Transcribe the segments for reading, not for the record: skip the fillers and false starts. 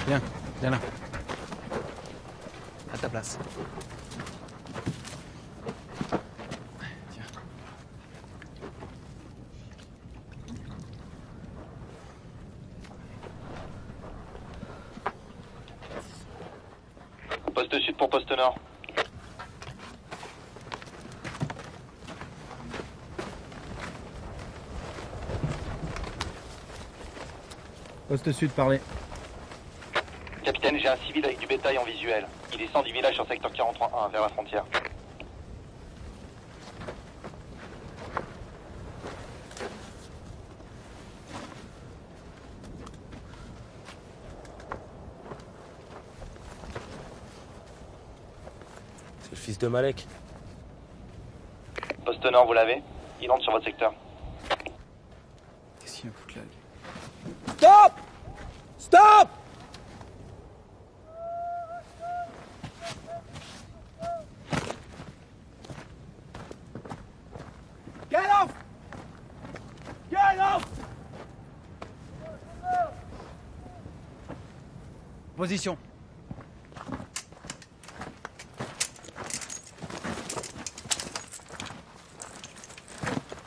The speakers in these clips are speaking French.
Viens, viens là. À ta place. Tiens. Poste sud pour poste nord. Poste sud, parlez. Capitaine, j'ai un civil avec du bétail en visuel. Il descend du village sur secteur 43-1 vers la frontière. C'est le fils de Malek. Poste nord, vous l'avez? Il entre sur votre secteur. Qu'est-ce qu'il vient foutre là, lui? Stop! Stop! Get off! Get off! Position.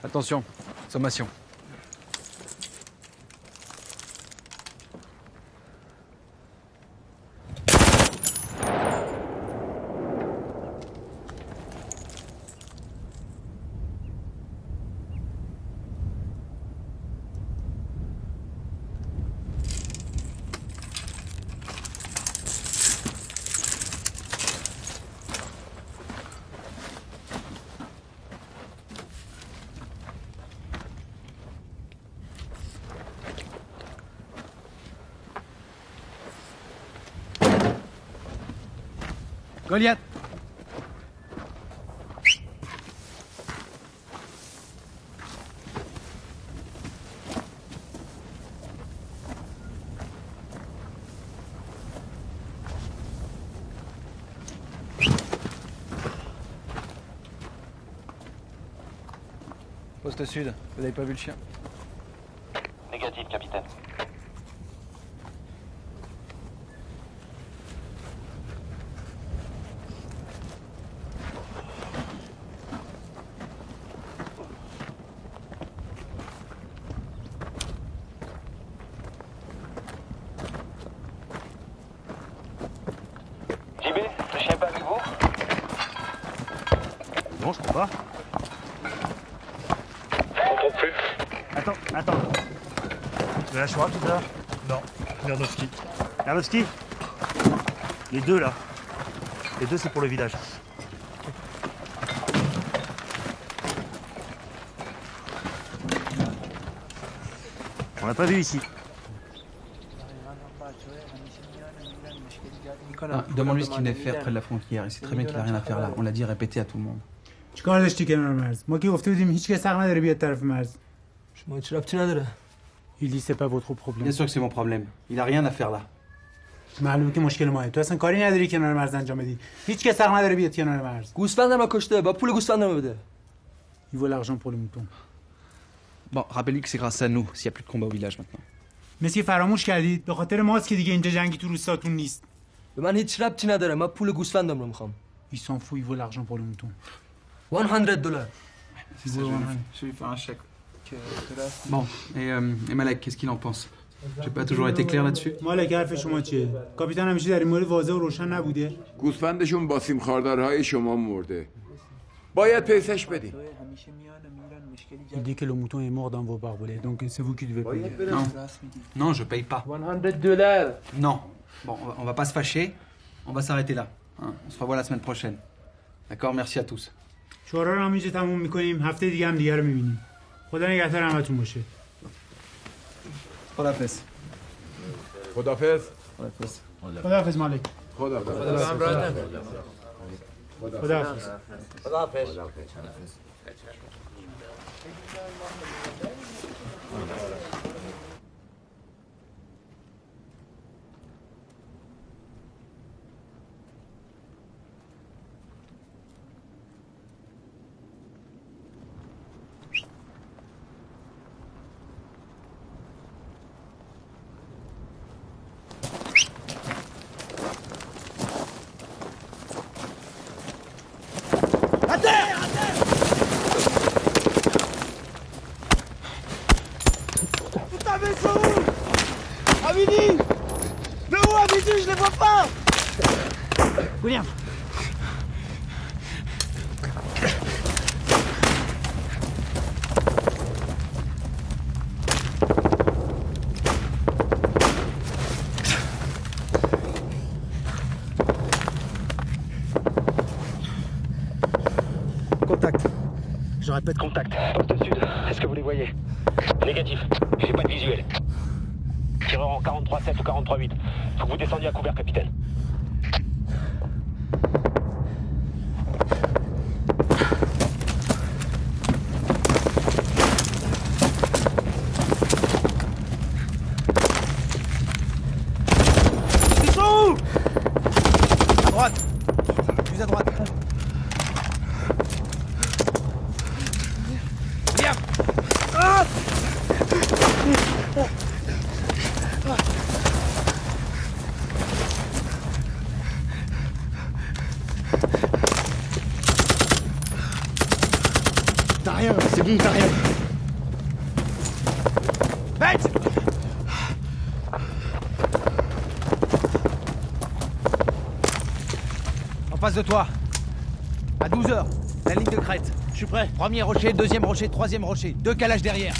Attention, sommation. Goliath. Poste sud, vous n'avez pas vu le chien? Négatif, capitaine. JB, le chien est pas avec vous? Non, je crois pas. On trouve plus. Attends. Tu veux la Shoah tout à l'heure? Non, Merdowski. Merdowski? Les deux là. Les deux c'est pour le village. On l'a pas vu ici. Ah, demande-lui ce qu'il venait faire près de la frontière. Il sait très bien qu'il a rien à faire là. On l'a dit répété à tout le monde. چیکار داشتی کنار مرز؟ ما که گفته بودیم هیچ کس حق نداره بیاد طرف مرز. شما چه ربطی نداره؟ Il dit c'est pas votre problème. Bien sûr que c'est mon problème. Il a rien à faire là. معلومه که مشکل ماه. تو اصلا کاری نداری کنار مرز انجام بدی. هیچ کس حق نداره بیاد کنار مرز. گوسفندم کشته. با پول گوسفندم بده. Il veut l'argent pour le mouton. Bon, rappelle-lui que c'est grâce à nous s'il n'y a plus de combat au village maintenant. مسی فراموش کردید به خاطر ماست که دیگه اینجا جنگی تو روستاتون نیست. به من هیچ ربطی نداره. من پول گوسفندم رو میخوام. Il s'en fout, il veut l'argent pour le mouton. $100. C'est ça, je vais lui faire un chèque. Bon, et Malek, qu'est-ce qu'il en pense? J'ai pas toujours été clair là-dessus. مالک حرف شما چیه؟ کاپیتان همیشه در این مورد واضح و روشن نبوده. گوسفندشون با سیم خاردارهای شما مرده. باید پیسش بدین. Il dit que le mouton est mort dans vos barbelés, donc c'est vous qui devez payer. Non, non, je paye pas. $100. Non. Bon, on va pas se fâcher. On va s'arrêter là. Hein. On se revoit la semaine prochaine. D'accord? Merci à tous. شورا رو همینجا تموم میکنیم. هفته دیگه هم دیگه رو میبینیم. خدا نگهدار همتون باشه. خداحافظ. خدافظ. خداحافظ. خداحافظ مالک. خدافظ. خداحافظ. خداحافظ. dessus, je les vois pas. William. Contact. Je répète, Contact. Poste sud. Est-ce que vous les voyez? Négatif. J'ai pas de visuel. Tireur en 43-7 ou 43-8. Faut que vous descendiez à couvert, capitaine. Ils sont où? À droite. Plus à droite. Viens. Ah! T'as rien, c'est bon, t'as rien. Bête! En face de toi. À 12h, la ligne de crête. Je suis prêt. Premier rocher, deuxième rocher, troisième rocher. 2 calages derrière.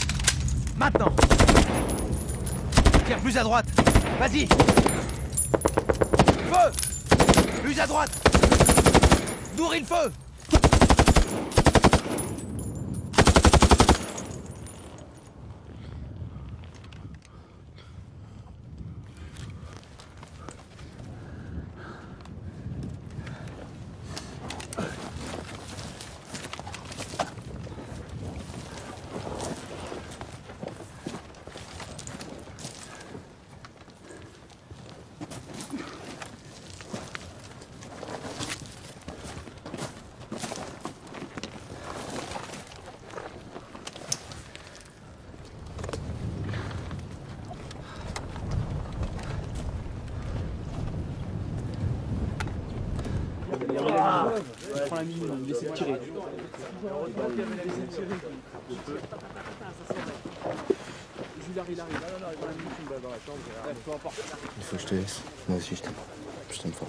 Maintenant. Tire plus à droite. Vas-y. Feu! Plus à droite. Nourris le feu! Il faut que je te laisse. Moi aussi, je t'aime. Je t'aime fort.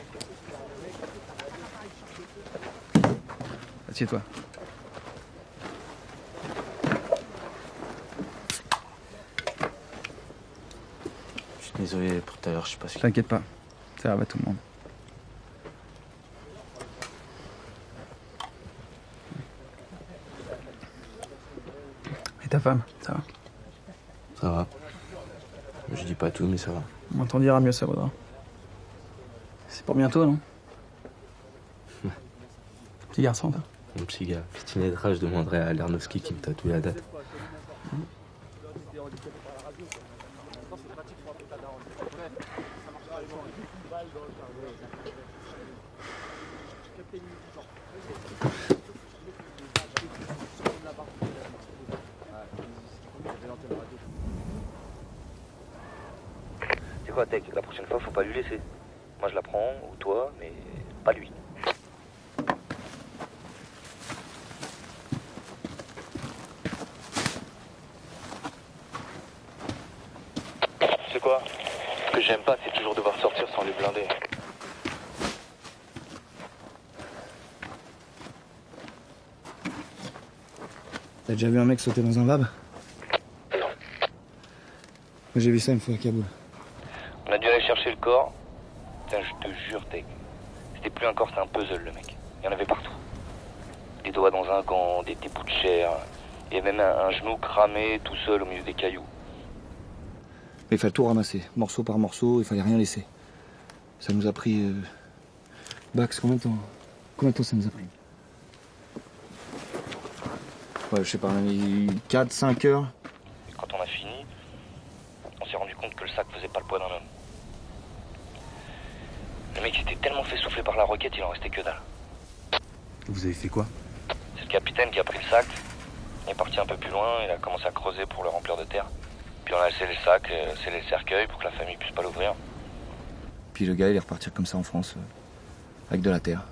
Assieds-toi. Je suis désolé pour tout à l'heure, je sais pas si... T'inquiète pas, ça arrive à tout le monde. Et ta femme, ça va? Ça va. Je dis pas tout, mais ça va. On t'en dira, mieux ça vaudra. C'est pour bientôt, non? Petit garçon, toi. Mon petit gars, petit naîtra, je demanderai à Lernovski qui me tatoue la date. C'est quoi, Tech? La prochaine fois, faut pas lui laisser. Moi, je la prends, ou toi, mais pas lui. C'est quoi? Ce que j'aime pas, c'est toujours devoir sortir sans les blinder. T'as déjà vu un mec sauter dans un lab? Non. Moi, j'ai vu ça une fois à Kaboul. On a dû aller chercher le corps. Putain, je te jure, Tech. C'était plus un corps, c'est un puzzle, le mec. Il y en avait partout. Des doigts dans un gant, des bouts de chair. Et même un genou cramé tout seul au milieu des cailloux. Mais il fallait tout ramasser, morceau par morceau, il fallait rien laisser. Ça nous a pris... Bax, combien de temps ça nous a pris? Ouais, je sais pas, on a mis 4-5 heures. Et quand on a fini, on s'est rendu compte que le sac faisait pas le poids d'un homme. Le mec s'était tellement fait souffler par la roquette, il en restait que dalle. Vous avez fait quoi? C'est le capitaine qui a pris le sac. Il est parti un peu plus loin, il a commencé à creuser pour le remplir de terre. Puis on a scellé le sac, scellé le cercueil pour que la famille puisse pas l'ouvrir. Puis le gars, il est reparti comme ça en France, avec de la terre.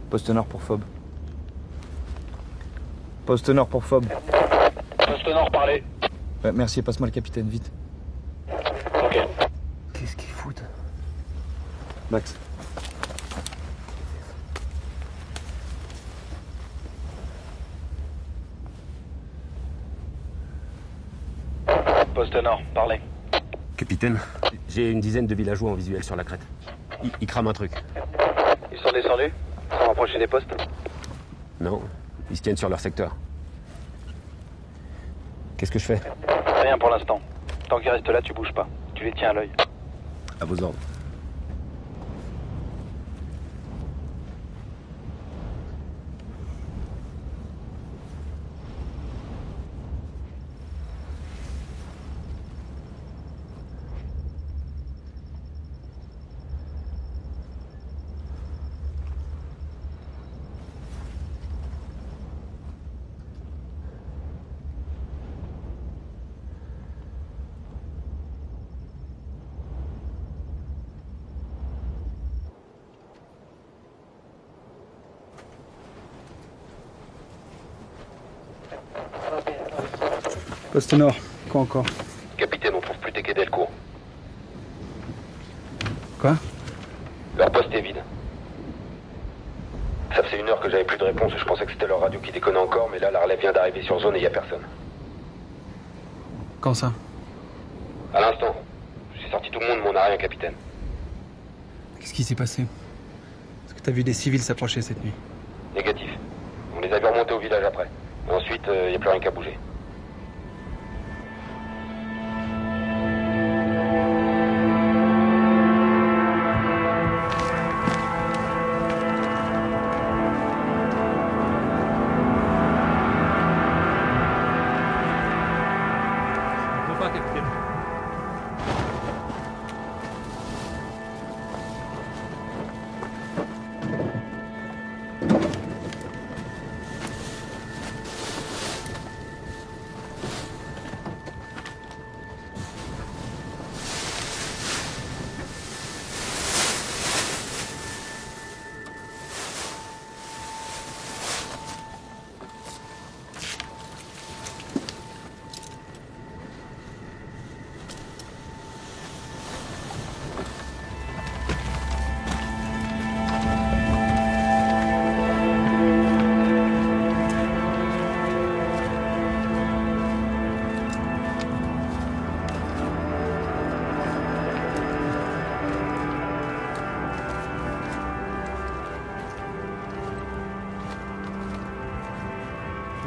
Poste nord pour Fob. Poste nord pour Fob. Poste nord, parlez. Ouais, merci, passe-moi le capitaine, vite. Ok. Qu'est-ce qu'ils foutent? Max. Poste nord, parlez. Capitaine, j'ai une dizaine de villageois en visuel sur la crête. Ils crament un truc. Ils sont descendus? Ils sont rapprochés des postes? Non, ils se tiennent sur leur secteur. Qu'est-ce que je fais? Rien pour l'instant. Tant qu'ils restent là, tu bouges pas. Tu les tiens à l'œil. À vos ordres. Poste nord, quoi encore? Capitaine, on trouve plus tes quais Delcourt. Quoi? Leur poste est vide. Ça faisait 1 heure que j'avais plus de réponse et je pensais que c'était leur radio qui déconnait encore, mais là, la relève vient d'arriver sur zone et y a personne. Quand ça? À l'instant. J'ai sorti tout le monde, mais on n'a rien, capitaine. Qu'est-ce qui s'est passé? Est-ce que t'as vu des civils s'approcher cette nuit? Négatif. On les a vus remonter au village après. Et ensuite, y a plus rien qu'à bouger.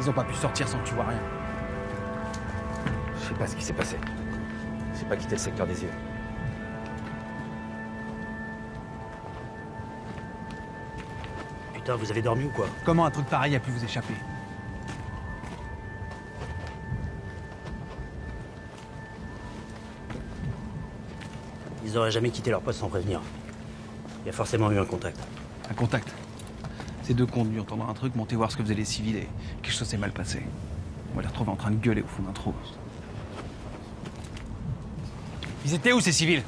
Ils ont pas pu sortir sans que tu vois rien. Je sais pas ce qui s'est passé. J'ai pas quitté le secteur des yeux. Putain, vous avez dormi ou quoi? Comment un truc pareil a pu vous échapper? Ils auraient jamais quitté leur poste sans prévenir. Il y a forcément eu un contact. Un contact. Ces deux cons dû entendre un truc, monter voir ce que faisaient les civils et quelque chose s'est mal passé. On va les retrouver en train de gueuler au fond d'un trou. Ils étaient où ces civils?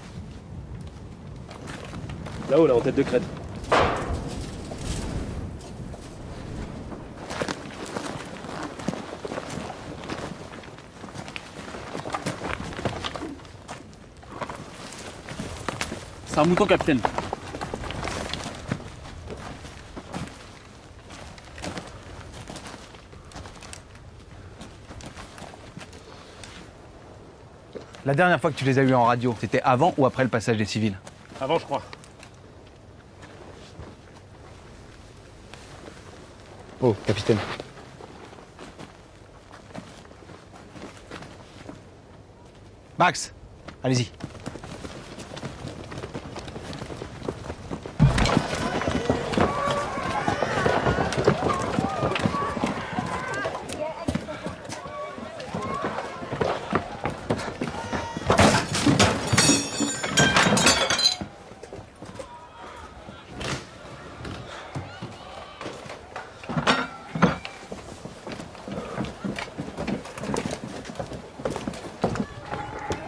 Là-haut, là, en tête de crête. C'est un mouton, capitaine. La dernière fois que tu les as eus en radio, c'était avant ou après le passage des civils? Avant, je crois. Oh, capitaine. Max, allez-y.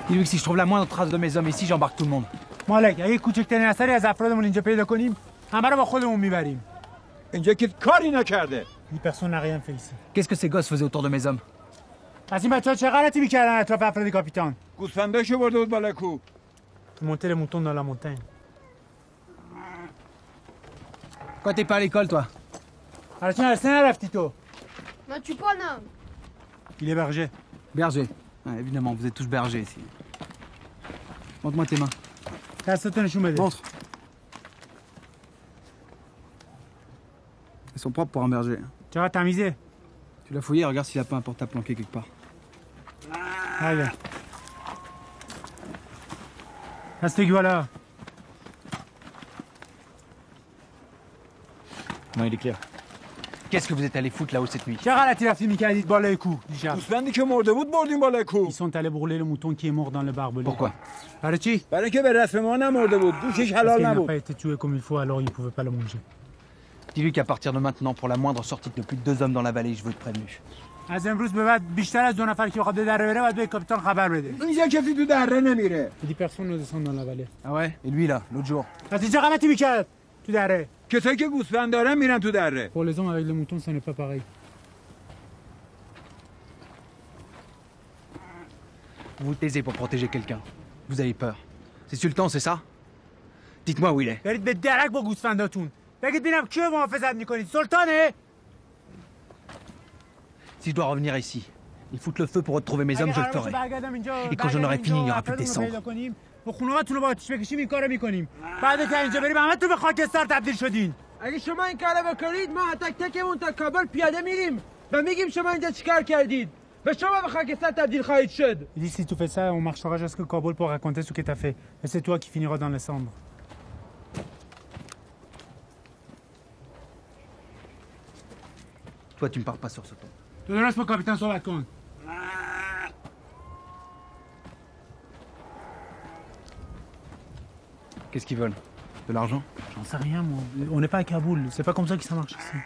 Dis-lui que si je trouve la moindre trace de mes hommes ici, j'embarque tout le monde. مالک اگه کوچکترین اثری از افرادمون اینجا پیدا کنیم همه رو با خودمون میبریم اینجا که کاری نکرده. Personne n'a rien fait ici. Qu'est-ce que ces gosses faisaient autour de mes hommes? از این بچه‌ها چه غلطی می‌کردن اطراف افراد کاپیتان؟ گوسفنداشو برده بود بالا کو. Monter les moutons dans la montagne. Pourquoi t'es pas à l'école, toi? برای چی نرسته نرفتی تو؟ Ne tue pas un homme. Il est berger. Berger. Ouais, évidemment, vous êtes tous bergers ici. Montre-moi tes mains. دستتو نشون بده. Montre. Elles sont propres pour un berger. چقدر تمیزه. Tu l'as fouillé, regarde s'il a pas un portable planqué quelque part. Allez. Restez voilà. Non, il est clair. Qu'est-ce que vous êtes allé foutre là-haut cette nuit? چه غلطی رفتی می‌کردید بالای کوه دیشب؟ گوسفندی که مرده بود بردیم بالا کو. Ils sont allés brûler le mouton qui est mort dans le barbelé. Pourquoi? برای چی؟ برای اینکه به رسم ما نمرده بود. گوشش Parce حلال qu'il n'a نبود. pas été tué comme il faut, alors il ne pouvait pas le manger. Dis-lui qu'à partir de maintenant, pour la moindre sortie de plus de 2 hommes dans la vallée, je veux être prévenu. از امروز به بعد بیشتر از 2 نفر که بخواد به دره بره باید به کاپیتان خبر بده. اینجا کسی تو دره نمیره. Dit personne ne descend dans la vallée. Ah ouais? Et lui là, l'autre jour? پس چه غلطی می‌کرد تو دره؟ کسایی که گوسفند دارن میرن تو دره. Pour les hommes avec les moutons, ça n'est pas pareil. Vous vous taisez pour protéger quelqu'un. Vous avez peur. C'est Sultan, c'est ça? Dites-moi où il est. برید به درک با گوسفنداتون. بگید ببینم کی محافظت می‌کنید. سلطانه؟ Si je dois revenir ici, il fout le feu pour retrouver mes hommes, je le ferai. Et quand j'en aurai fini, il n'y aura plus que des cendres. با خونه‌هاتون رو با آتیش بکشیم این کارو می‌کنیم. بعد که اینجا بریم همتون به خاکستر تبدیل شدین. اگه شما این کارو بکنید ما تک تکمون تا کابل پیاده میریم و میگیم شما اینجا چیکار کردید. به شما به خاکستر تبدیل خواهید شد. Il dit si tu fais ça, on marchera jusqu'au Kaboul pour raconter ce que t'as fait. Et c'est toi qui finiras dans les cendres. Toi, tu me parles pas sur ce ton. Tu laisses mon capitaine sur la compte. Qu'est-ce qu'ils veulent? De l'argent? J'en sais rien, moi. On n'est pas à Kaboul. C'est pas comme ça que ça marche ici.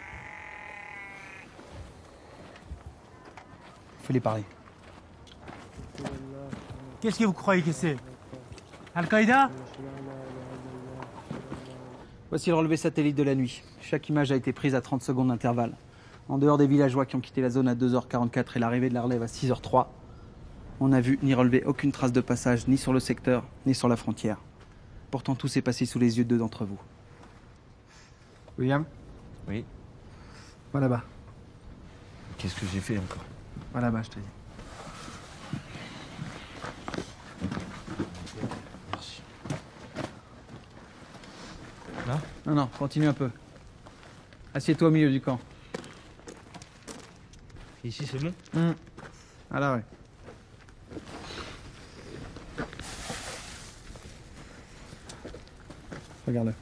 Fais-les parler. Qu'est-ce que vous croyez que c'est? Al-Qaïda? Voici le relevé satellite de la nuit. Chaque image a été prise à 30 secondes d'intervalle. En dehors des villageois qui ont quitté la zone à 2h44 et l'arrivée de la relève à 6h03, on n'a vu ni relevé aucune trace de passage ni sur le secteur, ni sur la frontière. Pourtant, tout s'est passé sous les yeux de 2 d'entre vous. William? Oui. Va là-bas. Qu'est-ce que j'ai fait encore? Va là-bas, je te dis. Merci. Là? Non, non, continue un peu. Assieds-toi au milieu du camp. Ici, c'est bon? Ah là, ouais. Regarde-le.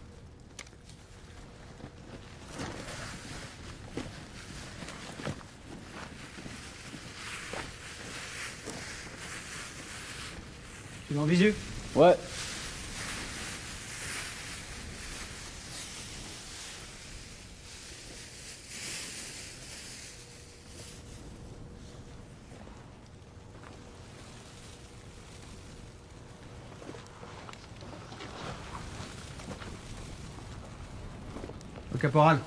Tu es en visu? Ouais. Au caporal.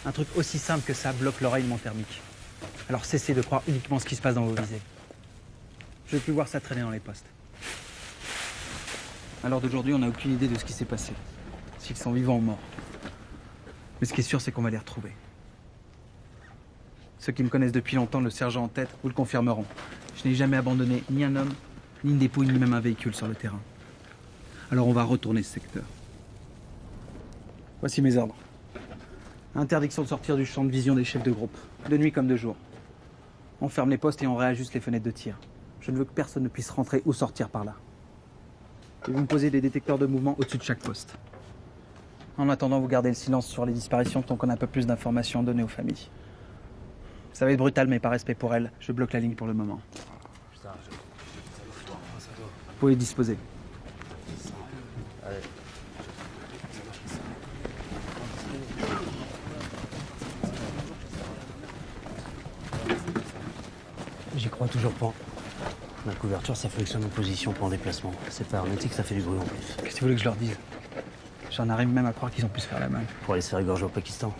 Un truc aussi simple que ça bloque l'oreillement thermique. Alors cessez de croire uniquement ce qui se passe dans vos visées. Je ne veux plus voir ça traîner dans les postes. À l'heure d'aujourd'hui, on n'a aucune idée de ce qui s'est passé. S'ils sont vivants ou morts. Mais ce qui est sûr, c'est qu'on va les retrouver. Ceux qui me connaissent depuis longtemps, le sergent en tête, vous le confirmeront. Je n'ai jamais abandonné ni un homme, ni une dépouille, ni même un véhicule sur le terrain. Alors on va retourner ce secteur. Voici mes ordres. Interdiction de sortir du champ de vision des chefs de groupe, de nuit comme de jour. On ferme les postes et on réajuste les fenêtres de tir. Je ne veux que personne ne puisse rentrer ou sortir par là. Et vous me posez des détecteurs de mouvement au-dessus de chaque poste. En attendant, vous gardez le silence sur les disparitions tant qu'on a un peu plus d'informations à donner aux familles. Ça va être brutal, mais par respect pour elles, je bloque la ligne pour le moment. Vous pouvez disposer. Allez. toujours pas. La couverture, ça fonctionne en position pour en déplacement. C'est pas hermétique, ça fait du bruit en plus. Qu'est-ce que tu voulais que je leur dise? J'en arrive même à croire qu'ils ont pu se faire la malle. Pour aller se faire égorger au Pakistan.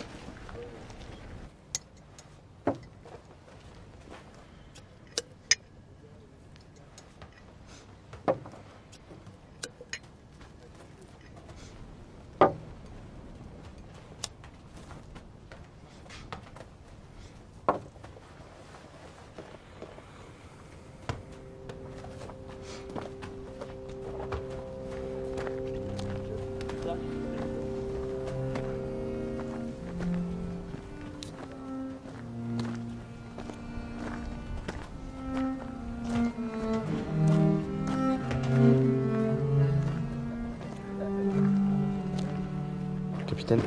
Capitaine.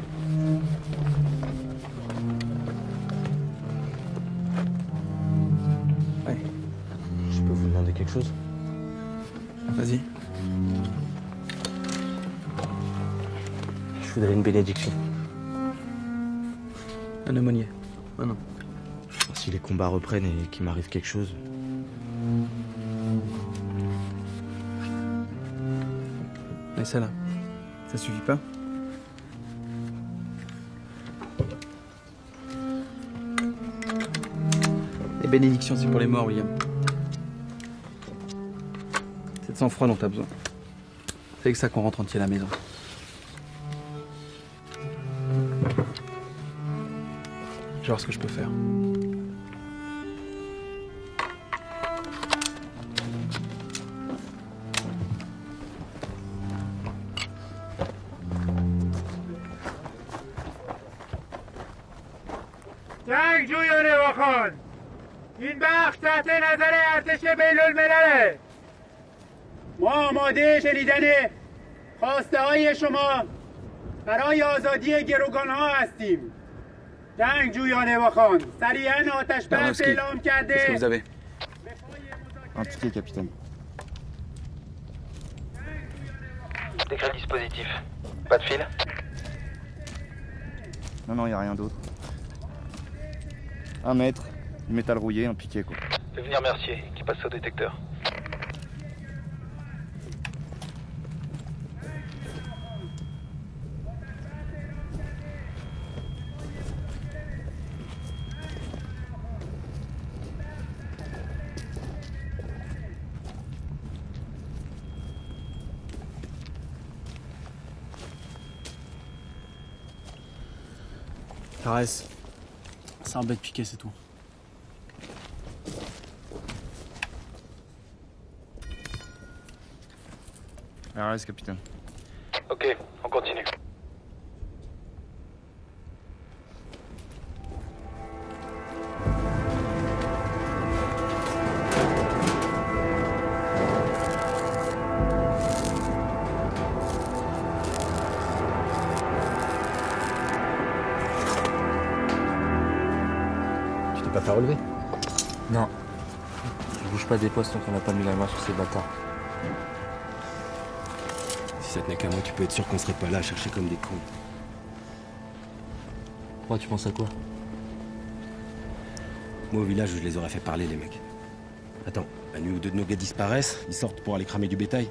Ouais. Je peux vous demander quelque chose? Vas-y. Je voudrais une bénédiction. Un aumônier. Ah non. Si les combats reprennent et qu'il m'arrive quelque chose. Mais ça là, ça suffit pas? Les bénédictions, c'est pour les morts, William. C'est de sang-froid dont t'as besoin. C'est avec ça qu'on rentre entier à la maison. Je vais voir ce que je peux faire. جنگجویان واخان این بخش تحت نظر ارتش بین‌الملله. ما آماده شنیدن خواسته های شما برای آزادی گروگانها هستیم. جنگجویان واخان سریعا آتش بس اعلام کرده. Qu'est-ce que vous avez? Un ticket, capitaine. Décret dispositif. Pas de fil? Non, y a rien d'autre. 1 mètre, du métal rouillé, un piquet, quoi. Fais venir Mercier, qui passe au détecteur. Caresse. C'est un bête piqué, c'est tout. RS, capitaine. Ok, on continue. Pas faire relever? Non. Je bouge pas des postes tant qu'on n'a pas mis la main sur ces bâtards. Si ça tenait qu'à moi, tu peux être sûr qu'on serait pas là à chercher comme des cons. Pourquoi tu penses à quoi? Moi, au village, je les aurais fait parler, les mecs. Attends, la nuit où 2 de nos gars disparaissent, ils sortent pour aller cramer du bétail.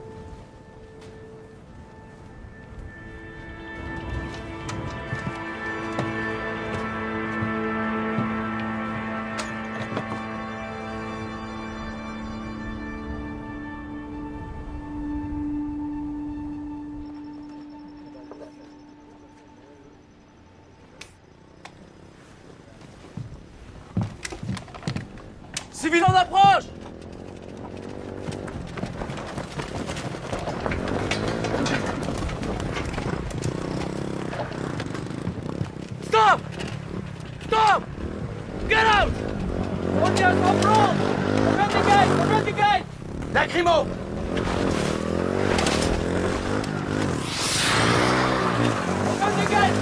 Civil en approche! Stop! Stop! Get out! On tient en front! Open the gate! Open the gate! Lacrymo! Open the gate!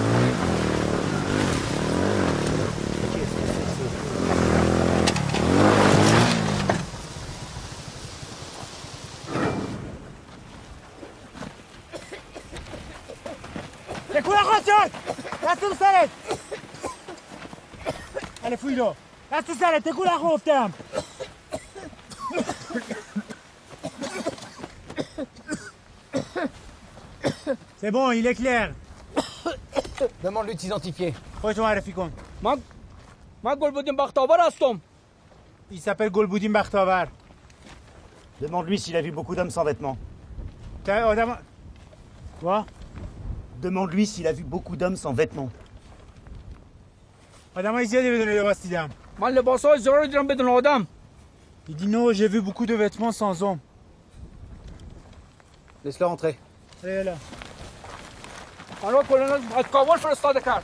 تکون خواهد دست تو سرت الفویلو دست تو سرت تکون گفتم C'est bon, il est clair. Demande-lui de s'identifier. Il s'appelle Golboudin Bakhtavar. Demande-lui s'il a vu beaucoup d'hommes sans vêtements. Quoi? Demande-lui s'il a vu beaucoup d'hommes sans vêtements. Il dit non, j'ai vu beaucoup de vêtements sans hommes. Laisse-le rentrer. Allez là. حالا کلونل از کابل فرستاده کرد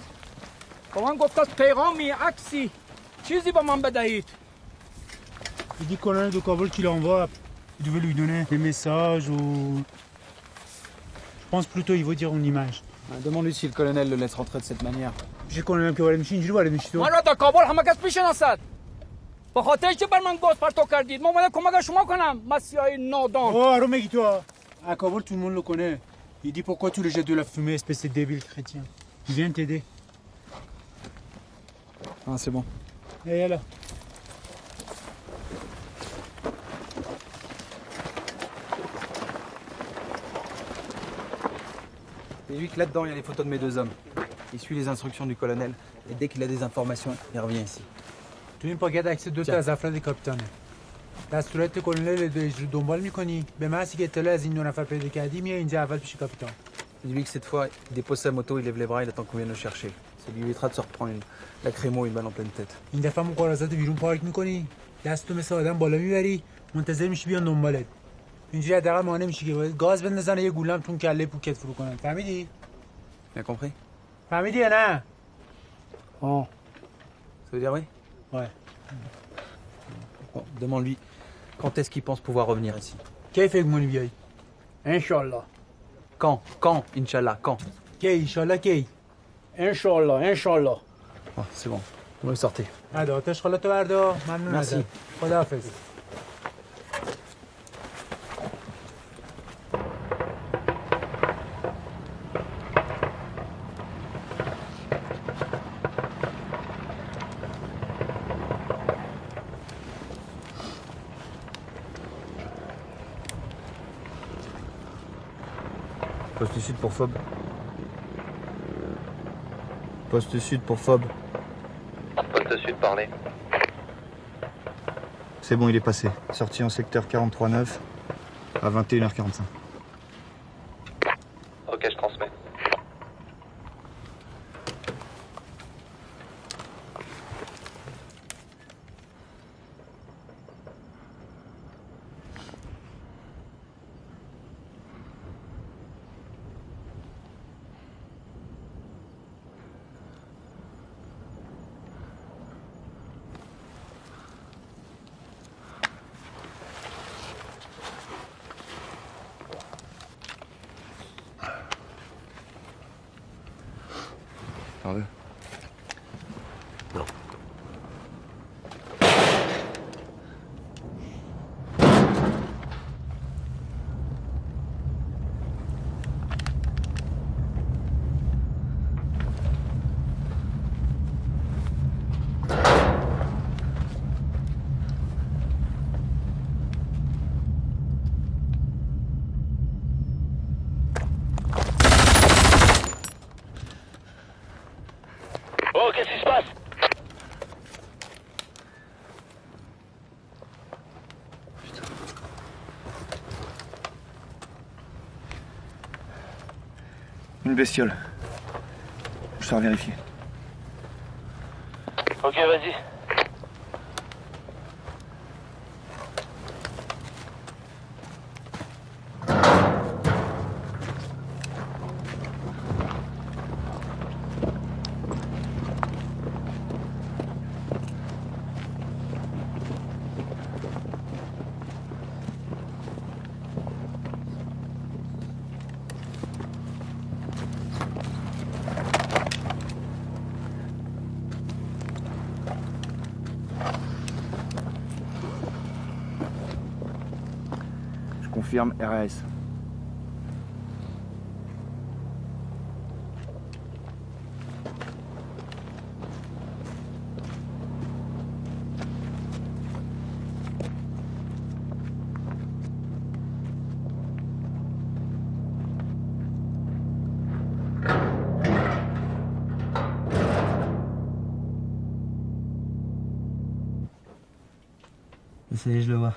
با من گفت از پیغامی عکسی چیزی به من بدهید. Il dit colonel de Kabul qu'il envoie. Il devait lui donner des messages ou... Je pense plutôt il veut dire une image. Demande-lui si le colonel le laisse rentrer de cette manière. J'ai colonel که وارد میشه اینجوری وارد میشی تو. من را در کابل همه کس میشناسد. به خاطر چه بر من گفت پرتو کردید؟ من اومدم کمک شما کنم. مسیحای نادان. Oh, arrête mec toi. À Kabul tout le monde le connaît. Il dit pourquoi tu le jettes de la fumée, espèce de débile chrétien. Il vient t'aider. Ah, c'est bon. Et là. Et lui que là-dedans, il y a les photos de mes deux hommes. Il suit les instructions du colonel et dès qu'il a des informations, il revient ici. تو این پاکت عکس دو تا از افراد کاپیتانه. دستورات کلونل رو دنبال میکنی؟ به محضی که اطلاع از این دو نفر پیدا کردی میای اینجا اول پیش کاپیتان. Dis-lui que cette fois, il dépose sa moto, il lève les bras, il attend qu'on vienne le chercher. Ça lui évitera de se reprendre une lacrymo ou une balle en pleine tête. این دفعه مقارزات بیرون پارک میکنی؟ دستو مثل آدم بالا میبری، منتظر میشی بیان دنبالت. اینجوری حداقل مانع میشی که گاز بندازن یه گولم تو کله پوکت فرو کنن. فهمیدی؟ Bien compris? فهمیدی یا نه؟ Oh. Ça veut dire oui? Ouais. Bon, demande-lui quand est-ce qu'il pense pouvoir revenir ici. کی فکر می‌کنی بیای؟ انشالله. Quand, Inch'Allah, quand? کی ایشالله کی؟ انشالله انشالله. Oh, c'est bon. Vous me sortez. عاد آتش خالتو بردار. ممنون ازت. خداحافظ. Poste sud pour Fob. Poste sud pour Fob. Poste sud, parlez. C'est bon, il est passé. Sorti en secteur 43-9 à 21h45. Ok, je transmets. Parle. Non. Oh, qu'est-ce qui se passe? Une bestiole. Je sors vérifier. Ok, vas-y. Confirme RAS. Ça y est, je le vois.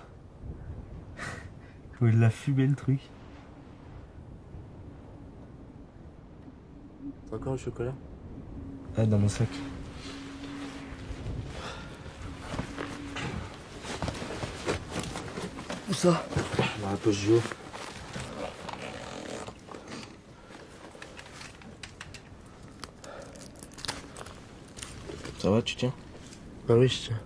Comment il l'a fumé le truc. T'as encore le chocolat? Ah, dans mon sac. Où ça? Dans la poche du haut. Ça va, tu tiens? Bah oui, je tiens.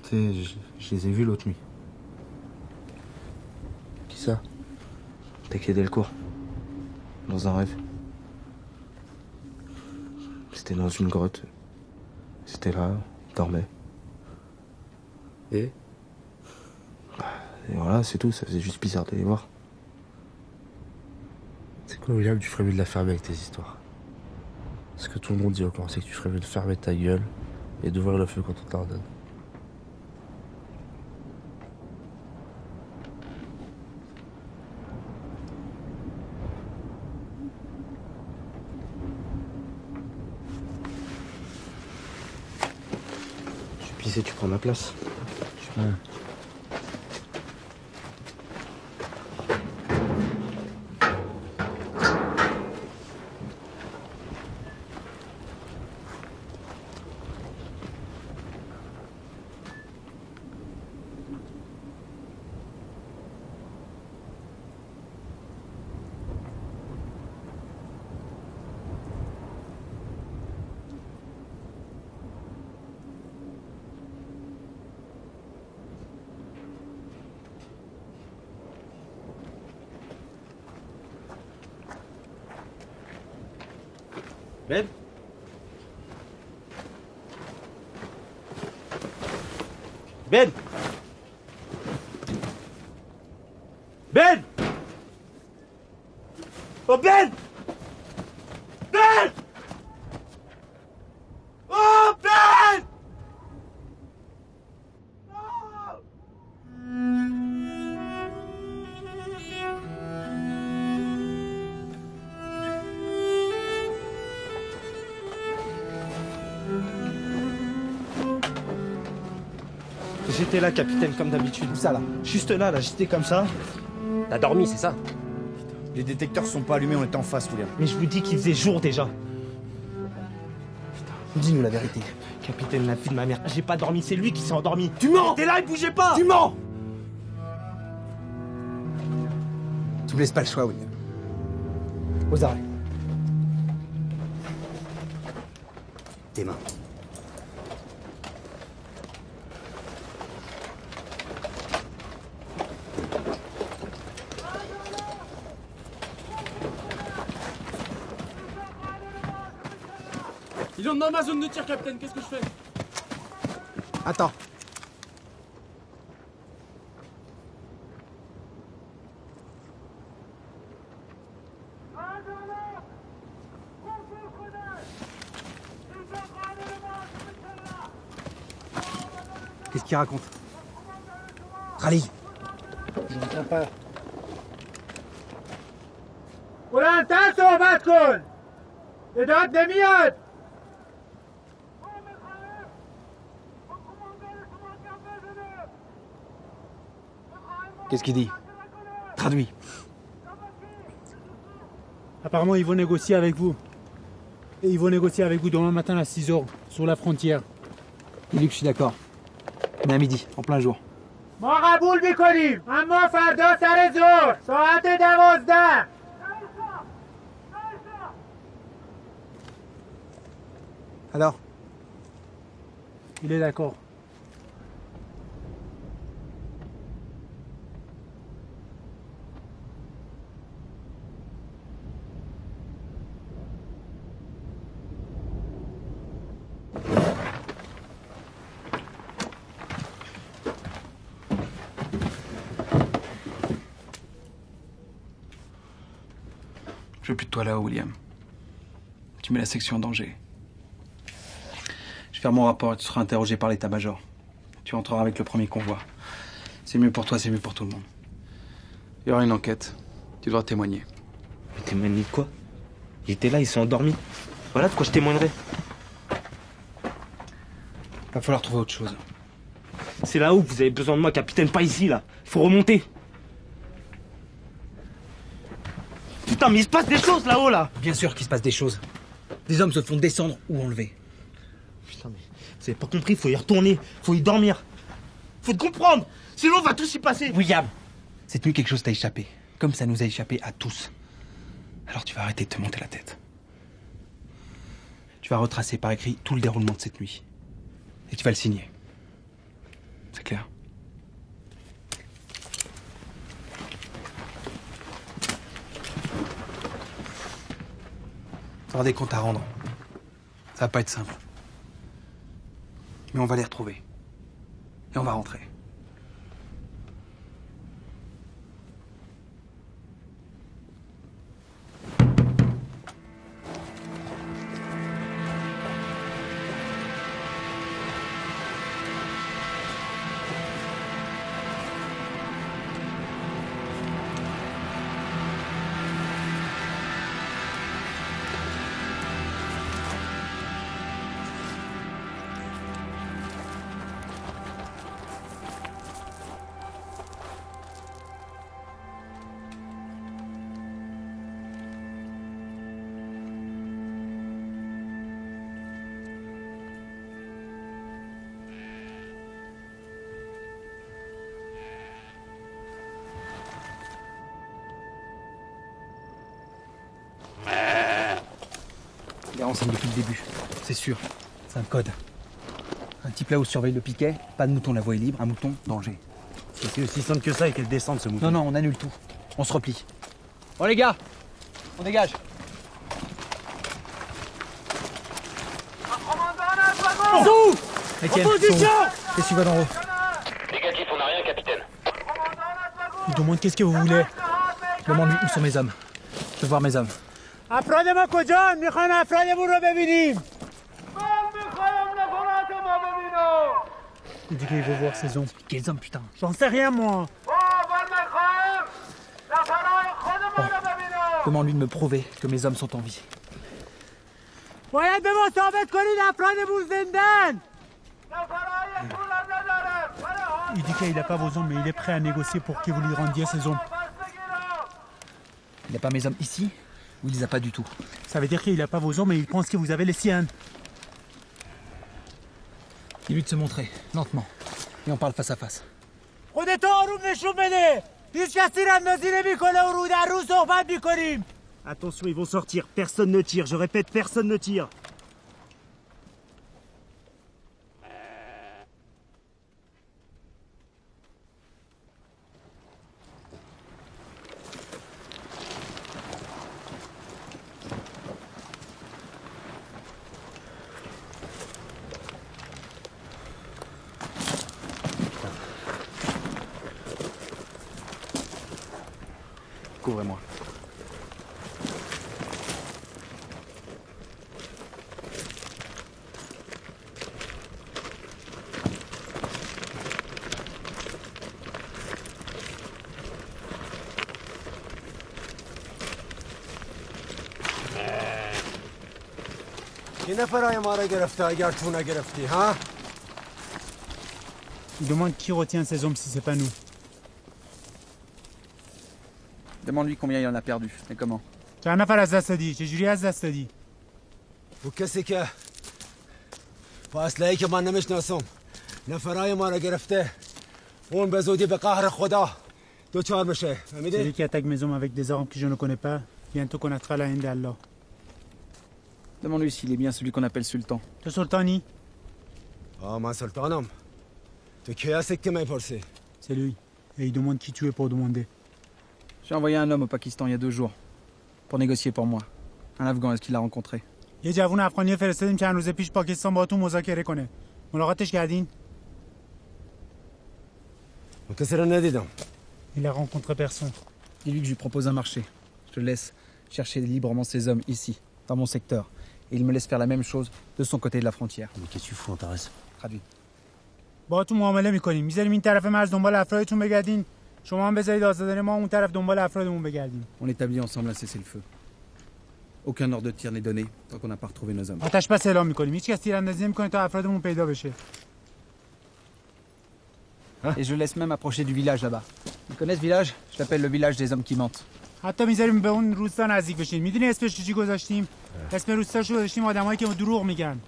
Tu sais, je les ai vus l'autre nuit. Qui ça? T'as Delcourt. Dans un rêve. C'était dans une grotte. C'était là, on dormait. Et voilà, c'est tout, ça faisait juste bizarre de les voir. C'est quoi, William, tu ferais mieux de la fermer avec tes histoires. Ce que tout le monde dit au camp, c'est que tu ferais mieux de fermer ta gueule et d'ouvrir le feu quand on t'ordonne. Je sais, tu prends ma place. Ouais. Ben? Ben! Ben! Oh Ben! Ben! Oh Ben! J'étais là, capitaine, comme d'habitude. Où ça, là? Juste là, j'étais comme ça. T'as dormi, c'est ça? Les détecteurs sont pas allumés, on était en face, William. Mais je vous dis qu'il faisait jour déjà. Dis-nous la vérité. Capitaine, la fille de ma mère, j'ai pas dormi, c'est lui qui s'est endormi. Tu mens! T'es là, il bougeait pas! Tu mens! Tu me laisses pas le choix, William. Aux arrêts. Tes mains. Ils ont dans ma zone de tir, capitaine, qu'est-ce que je fais? Attends. Qu'est-ce qu'il raconte? Rallye. Je n'entends pas. بلندتر صحبت کن صدات نمیاد Qu'est-ce qu'il dit? Traduis. Apparemment, ils vont négocier avec vous. Et ils vont négocier avec vous demain matin à 6h, sur la frontière. Dis-lui que je suis d'accord. Mais à midi, en plein jour. ما قبول میکنیم اما فردا سر ظهر ساعت 12. Alors? Il est d'accord. Je veux plus de toi là, William. Tu mets la section en danger. Je vais faire mon rapport et tu seras interrogé par l'état-major. Tu entreras avec le premier convoi. C'est mieux pour toi, c'est mieux pour tout le monde. Il y aura une enquête. Tu dois témoigner. Mais témoigner de quoi? Ils étaient là, ils sont endormis. Voilà de quoi je témoignerai. Va falloir trouver autre chose. C'est là-haut que vous avez besoin de moi, capitaine, pas ici, là. Faut remonter. Putain, mais il se passe des choses là-haut, là. Bien sûr qu'il se passe des choses. Des hommes se font descendre ou enlever. Putain, mais vous avez pas compris, faut y retourner, faut y dormir. Faut te comprendre, sinon on va tous y passer. William, cette nuit, quelque chose t'a échappé. Comme ça nous a échappé à tous. Alors tu vas arrêter de te monter la tête. Tu vas retracer par écrit tout le déroulement de cette nuit. Et tu vas le signer. C'est clair? Tu auras des comptes à rendre. Ça va pas être simple. Mais on va les retrouver. Et on va rentrer. Il est renseigné depuis le début, c'est sûr. C'est un code. Un type là où surveille le piquet, pas de mouton, la voie est libre, un mouton, danger. C'est aussi simple que ça et qu'elle descende ce mouton. Non, non, on annule tout. On se replie. Bon les gars, on dégage. Sous Etienne, qu'est-ce que tu vas d'en haut? Négatif, on n'a rien, capitaine. Il demande qu'est-ce que vous voulez. Demande-lui où sont mes hommes. Je veux voir mes hommes. افراد ما کجان؟ میخوایم افرادمون رو ببینیم. Il dit qu'il veut voir ses hommes. Quels hommes, putain? J'en sais rien, moi. Bon. Demande-lui de me prouver que mes hommes sont en vie. باید به ما ثابت کنید افرادمون زندن. Il dit qu'il n'a pas vos hommes, mais il est prêt à négocier pour que vous lui rendiez ses hommes. Il n'a pas mes hommes ici, ou il les a pas du tout? Ça veut dire qu'il n'a pas vos hommes, mais il pense que vous avez les siens. Dis-lui de se montrer, lentement. Et on parle face à face. خودتو آروم نشون بده. هیچ کسی رندازی نمیکنه و رو در رو صحبت میکنیم. Attention, ils vont sortir. Personne ne tire. Je répète, personne ne tire. Couvrez-moi. کی نفرای ما را گرفته اگر تو نگرفتی ها؟ Il demande qui retient ses hommes si c'est pas nous. Demande-lui combien il en a perdu et comment. چند نفر از دست دادی؟ چجوری از دست دادی؟ او کسی که با اسلحه‌ای که من نمیشناسم نفرای ما را گرفته اون به زودی به قهر خدا دوچار میشه فهمیدی؟ Celui qui attaque mes hommes avec des armes que je ne connais pas, bientôt connaîtra la haine d'Allah. Demande-lui s'il est bien celui qu'on appelle sultan. تو سلطانی؟ من سلطانم. تو کی هستی که میپرسی؟ C'est lui. Et il demande qui tu es pour demander. J'ai envoyé un homme au Pakistan il y a 2 jours pour négocier pour moi. Un Afghan, est-ce qu'il l'a rencontré? یه جوون افغانی فرستادیم چند روز پیش پاکستان باهاتون مذاکره کنه. ملاقاتش کردین؟ کسی را ندیدم. Il a rencontré personne. Dis-lui que je lui propose un marché. Je te laisse chercher librement ces hommes ici, dans mon secteur. Et il me laisse faire la même chose de son côté de la frontière. Mais qu'est-ce que tu fous, Antares? Traduit. باهاتون معامله میکنیم میذاریم این طرف مرز دنبال افرادتون بگردین شما هم بذارید آزادانه ما اون طرف دنبال افرادمون بگردیم On établit ensemble un cessez-le-feu. Aucun ordre de tir n'est donné tant qu'on n'a pas retrouvé nos hommes. آتش بس اعلام میکنیم هیچ کس تیراندازی نمیکنه تا افرادمون پیدا بشه. Et je laisse même approcher du village là-bas. Vous connaissez ce village? Je l'appelle le village des hommes qui mentent. حتی میذاریم به اون روستا نزدیک بشین. میدونی اسمش چی گذاشتیم؟ اسم روستاشو گذاشتیم آدمایی که دروغ میگن.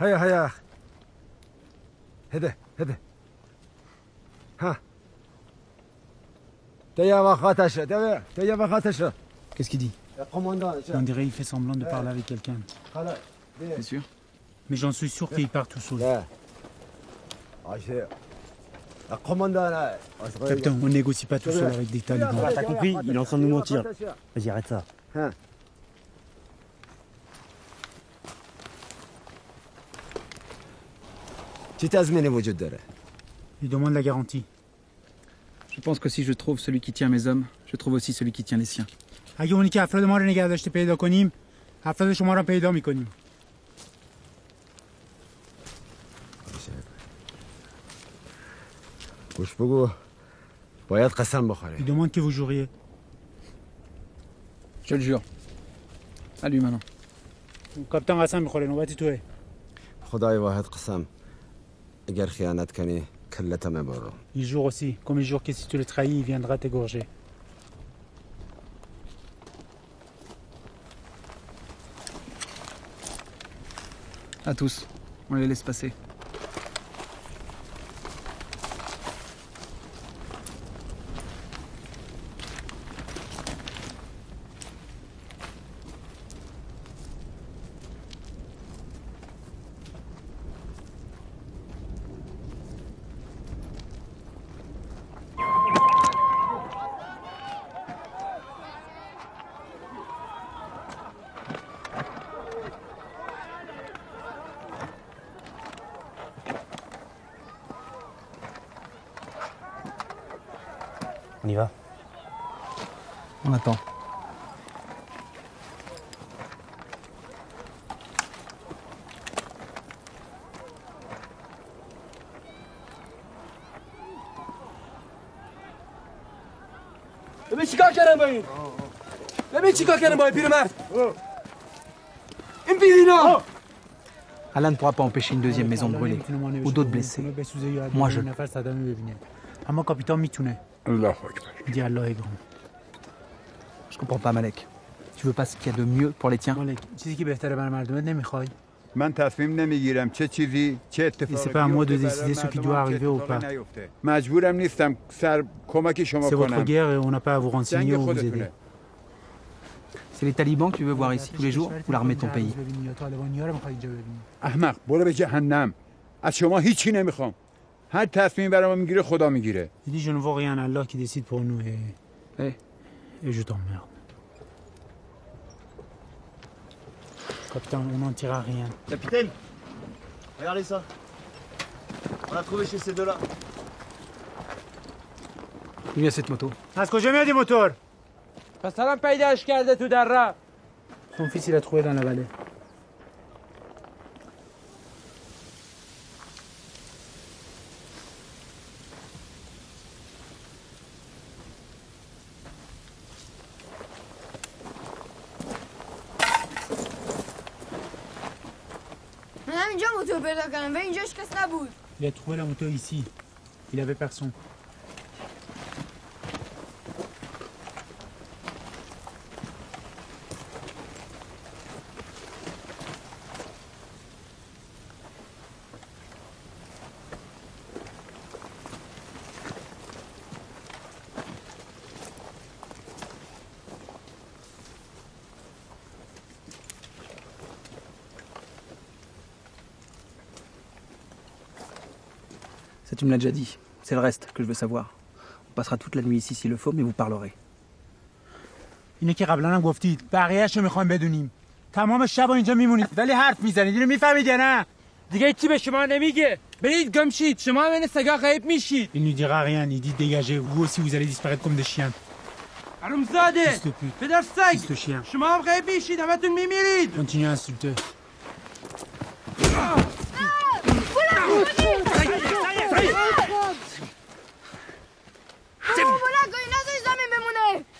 هيا هده ها تيا وخاتش Qu'est-ce qu'il dit? On dirait il fait semblant de parler avec quelqu'un. C'est sûr? Mais j'en suis sûr qu'il part tout seul. Capitaine, on négocie pas tout seul avec des talibans. T'as compris? Il est en train de nous mentir. Vas-y, arrête ça. Il demande la garantie. Je pense que si je trouve celui qui tient mes hommes, je trouve aussi celui qui tient les siens. اگه اونی که افراد ما رو نگه داشته پیدا کنیم افراد شما رو پیدا میکنیم. گوش بگو باید قسم بخوری. Il demande que vous juriez. Je le jure. À lui maintenant. کاپیتان قسم میخوره نوبتی توه. خدای واحد قسم اگر خیانت کنی کلتم میبرم. Il jure aussi, comme il jure que si tu le trahis, il viendra t'égorger. À tous, on les laisse passer. On y va. On attend. ببین چیکار کردن با این؟ ببین چیکار کردن با این پیرمرد؟ این پیرینا! Alain ne pourra pas empêcher une deuxième maison brûlée ou d'autres blessés. Moi, je... اما کاپیتان میتونه. الله اکبر. Dis Allah est grand. Je comprends pas, Malek. Tu veux pas ce qu'il y a de mieux pour les tiens? مالک چیزی که بهتره برای مردمت نمیخوای؟ من تصمیم نمیگیرم چه چیزی چه اتفاقی C'est pas à moi de décider ce qui doit arriver ou pas. مجبورم نیستم سر کمک شما C'est votre کنم. guerre et on n'a pas à vous renseigner ou vous aider. C'est les talibans que tu veux voir ici tous les jours ou l'armée de ton pays? احمق برو به جهنم. از شما هیچی نمیخوام. هر تصمیم برام میگیره خدا میگیره. Il dit je ne vois rien, Allah qui décide pour nous et je t'emmerde. Capitaine, on n'en tire rien. Capitaine, regardez ça. On a trouvé chez ces deux-là. Il y a cette moto. از کجا میاد این موتور؟ مثلا پیداش کرده تو دره. Son fils il a trouvé dans la vallée. من همینجا موتور پیدا کردم و اینجاش کس نبود. Il a trouvé la moto ici. Il avait personne. Ça, tu me l'as déjà dit. C'est le reste que je veux savoir. On passera toute la nuit ici s'il le faut, mais vous parlerez. اینه که قبلا هم گفتید بقیه‌اشو میخوایم بدونیم. تمام شب اینجا میمونید ولی حرف میزنید. اینو میفهمید یا نه؟ دیگه چی به شما نمیگه؟ برید گم شید. شما هم این سگا غیب میشید. Il ne dira rien, il dit dégagez. Vous aussi vous allez disparaître comme des chiens. حرومزاده پدر سگ شما هم غیب میشید همتون میمیرید. Continue à insulter.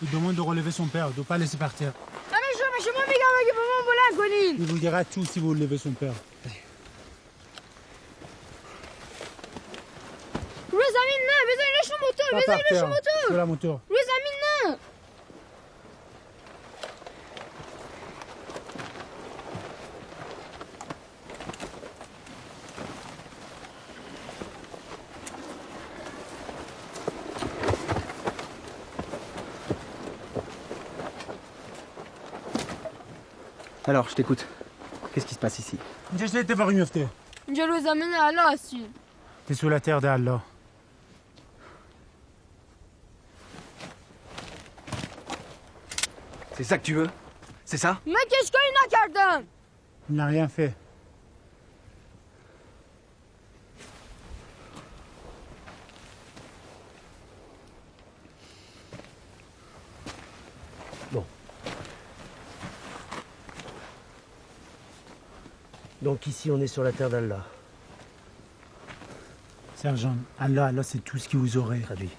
Il demande de relever son père, de ne pas laisser partir. Il vous dira tout si vous relevez son père. Sur la moto. Alors, je t'écoute. Qu'est-ce qui se passe ici? اینجا اتفاقی میفته. اینجا روی زمین الله هستی. T'es sous la terre d'Allah. C'est ça que tu veux? C'est ça? من که اشکالی نکردم. Il n'a rien fait. Bon. Donc ici, on est sur la terre d'Allah. Sergent, Allah, c'est tout ce qui vous aurait. Traduit.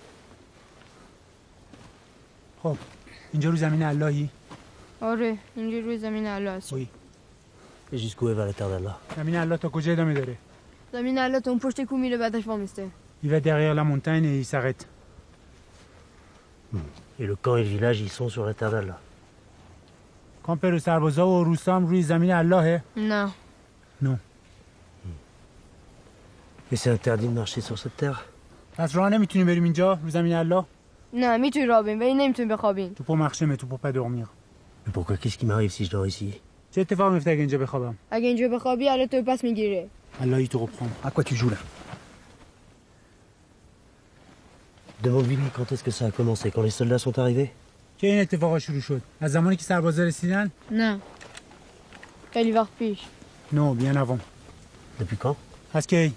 خب اینجا رو زمین اللهی؟ آره اینجا روی زمین الله هستی. Oui. Et jusqu'où est vers la terre d'Allah? زمین الله تا کجا ادامه داره؟ زمین الله تا اون پشت کو میره بعدش وامیسته. Il va derrière la montagne et il s'arrête. Et le camp et le village, ils sont sur la terre d'Allah. کامپ رو سربازا و روستا هم روی زمین اللهه؟ نه. Non. Et c'est interdit de marcher sur cette terre? پس راه نمیتونیم بریم اینجا رو زمین الله؟ نه میتونی راه بریم ولی نمیتونی بخوابیم. تو pour marcher mais tu pour pas dormir. Mais pourquoi? Qu'est-ce qui m'arrive si je dors ici? چه اتفاقی میفته اگه اینجا بخوابم؟ اگه اینجا بخوابی الله تو پس میگیره. Allah il te reprend. À quoi tu joues là? Demande-lui quand est-ce que ça a commencé, quand les soldats sont arrivés? که این اتفاقا شروع شد؟ از زمانی که سربازا رسیدن؟ نه. خیلی وقت پیش. Non, bien avant. Depuis quand? از کی؟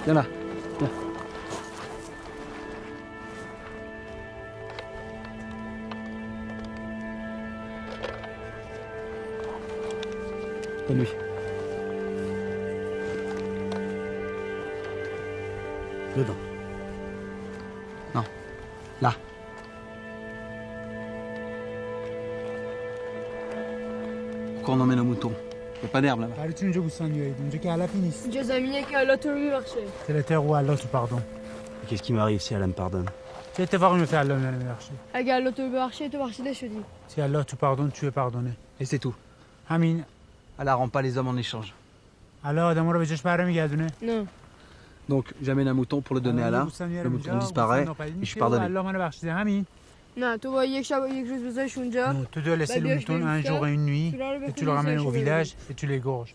Viens là. Viens. Donne-lui. Dedans. Non. Là. Pourquoi on emmène un mouton? Il n'y a pas d'herbe là-bas. برای چی اینجا گوسفند میارید؟ اینجا که علفی نیست. اینجا زمینه که الله تو رو میبخشه. C'est la terre où Allah te pardonne. Qu'est-ce qui m'arrive si Allah me pardonne? چه اتفاقی میفته الله منو میبخشه؟ اگه الله تو رو ببخشه تو بخشیده شدی. Si Allah te pardonne, tu es pardonné. Et c'est tout. همین. Allah rend pas les hommes en échange. Allah آدم‌ها رو به جاش برمیگردونه. نه. Donc j'amène un mouton pour le donner à Allah. Le mouton disparaît et je suis pardonné. Allah منو بخشیده همین. نه تو با یک شب و یک روز بذاریش اونجا. Non, tu dois laisser le mouton un jour et une nuit et tu le ramènes au village et tu l'égorges.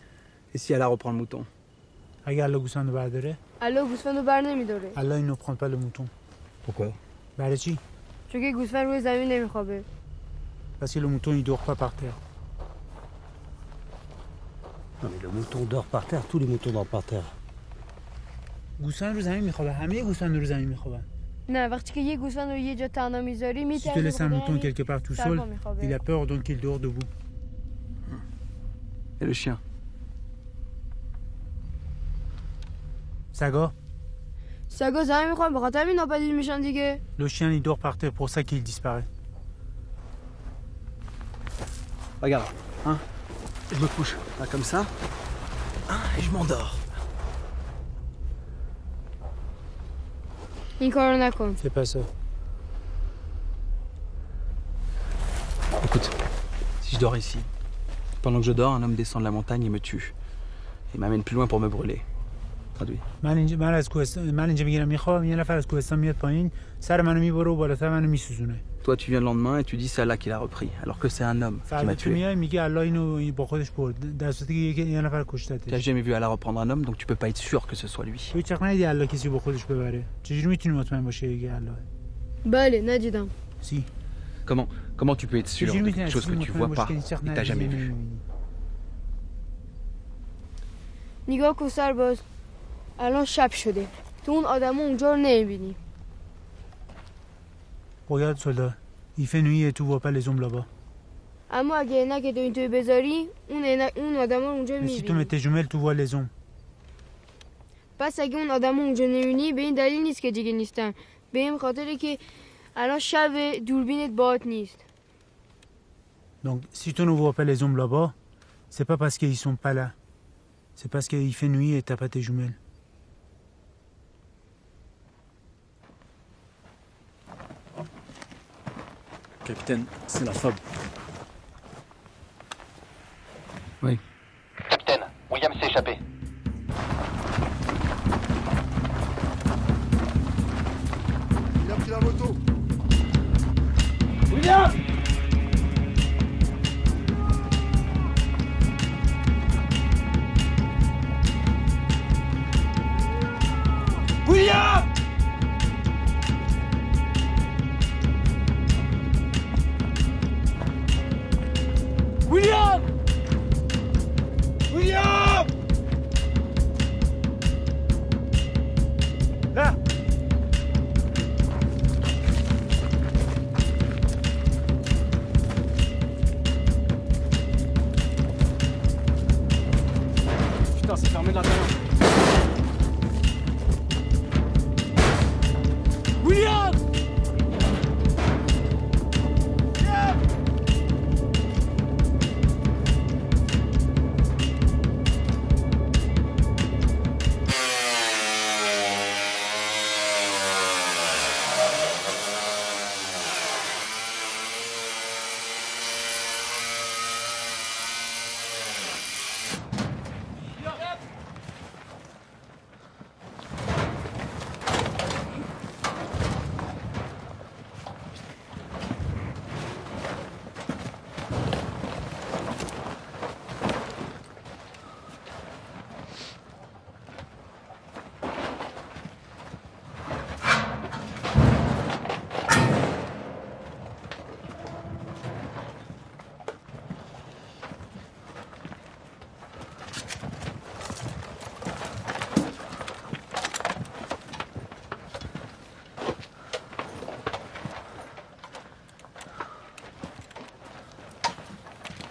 Et si Allah reprend le mouton? اگه الله گوسفند رو برداره؟ الله گوسفند رو بر نمیداره. Allah il ne prend pas le mouton. Pourquoi? برای چی؟ چون که گوسفند روی زمین نمیخوابه. Parce que le mouton il dort pas par terre. Non mais le mouton dort par terre, tous les moutons dorment par terre. گوسفند رو زمین میخوابه. همه گوسفند رو زمین میخوابن. نه وقتی که یه گوسفند رو یه جا تنها میذاری Si tu میتره. laisses un mouton quelque part tout seul, il a peur donc il dort debout. Et le chien? سگا؟ سگا زمین میخوان به خاطر این ناپدید میشن دیگه. Le chien il dort par terre pour ça qu'il disparaît. Regarde, hein? Je me couche, là, comme ça. Hein, et je m'endors. این کارو نکن. C'est pas ça. Écoute, si je dors ici, pendant que je dors, un homme descend de la montagne et me tue. Il m'amène plus loin pour me brûler. traduit. من اینجا میگیرم میخوام یه نفر از کوهستان میاد پایین سر منو میبره و بالاتر منو میسوزونه. Toi, tu viens le lendemain et tu dis c'est Allah qui l'a repris, alors que c'est un homme qui m'a tué. میای میگه الله اینو با خودش برد در صورتی که یه نفر کشتتش. Tu n'as jamais vu Allah reprendre un homme, donc tu peux pas être sûr que ce soit lui. تو هیچ وقت ندیدی الله کسی با خودش ببره. چجوری میتونی مطمئن باشی دیگه الله؟ بله ندیدم. Si. Comment tu peux être sûr de quelque chose que tu vois pas et que t'as jamais vu? نگاه کن سرباز الان شب شده تو اون آدم اونجا رو نمیبینی. Regarde soldat, il fait nuit et tu vois pas les hommes là-bas. اما اگه عینک تو اینطوری بذاری اون آدم رو اونجا Mais si tu میبینی. mets tes jumelles tu vois les hommes. پس اگه اون آدم رو اونجا نمیبینی به این دلیل نیست که دیگه نیستن، به این خاطره که الان شب دوربینت باهات نیست. Donc si tu ne vois pas les hommes là-bas, c'est pas parce qu'ils sont pas là. C'est parce qu'il fait nuit et t'as pas tes jumelles. Capitaine, c'est la FAB. Oui. Capitaine, William s'est échappé. Il a pris la moto. William! William! William! William! Là! Putain, c'est fermé de l'intérieur. William!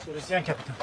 C'est le sien, capitaine.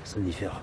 Somnifère.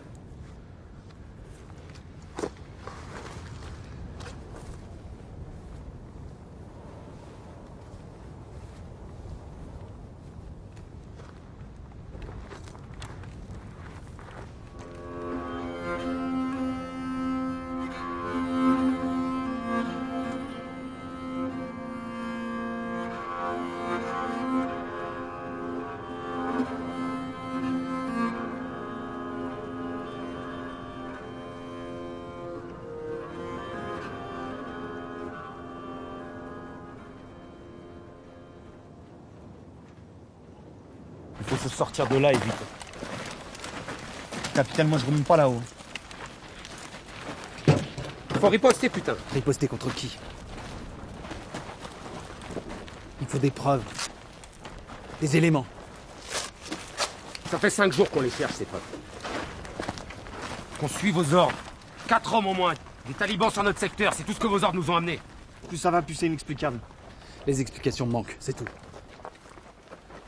faut sortir de là et vite. Capitaine, moi je remonte pas là-haut. Faut riposter, putain. Riposter contre qui? Il faut des preuves. Des éléments. Ça fait 5 jours qu'on les cherche, ces potes. Qu'on suit vos ordres. 4 hommes au moins. Des talibans sur notre secteur, c'est tout ce que vos ordres nous ont amené. Plus ça va, plus c'est inexplicable. Les explications manquent, c'est tout.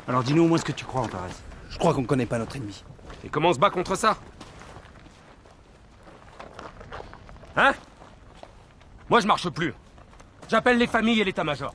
Alors dis-nous au moins ce que tu crois, Antares. Je crois qu'on ne connaît pas notre ennemi. Et comment on se bat contre ça? Hein? Moi je marche plus. J'appelle les familles et l'état-major.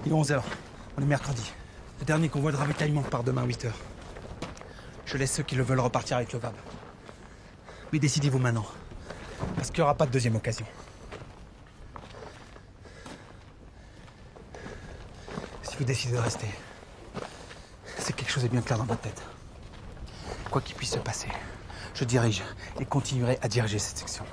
Il est 11h. On est mercredi. Le dernier convoi de ravitaillement part demain à 8h. Je laisse ceux qui le veulent repartir avec le VAB. Mais décidez-vous maintenant. Parce qu'il n'y aura pas de deuxième occasion. Si vous décidez de rester, c'est que quelque chose est bien clair dans votre tête. Quoi qu'il puisse se passer, je dirige et continuerai à diriger cette section.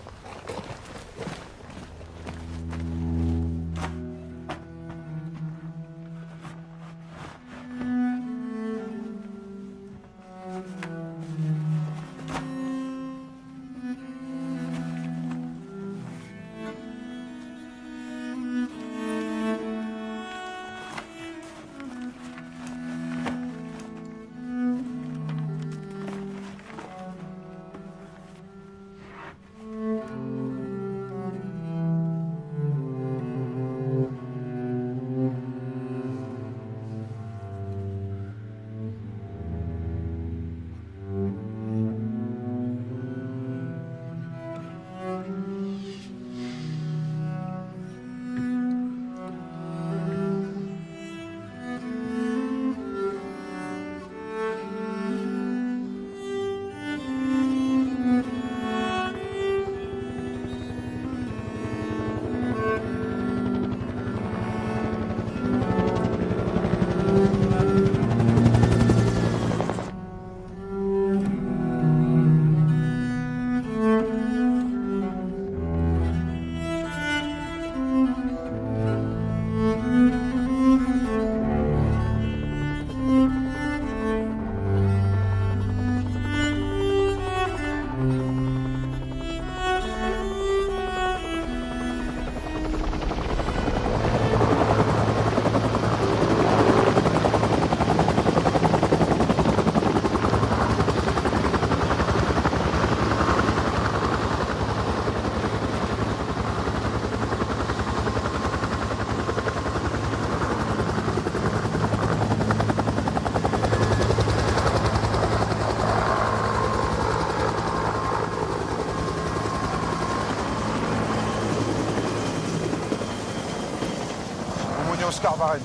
Oscar Varenne.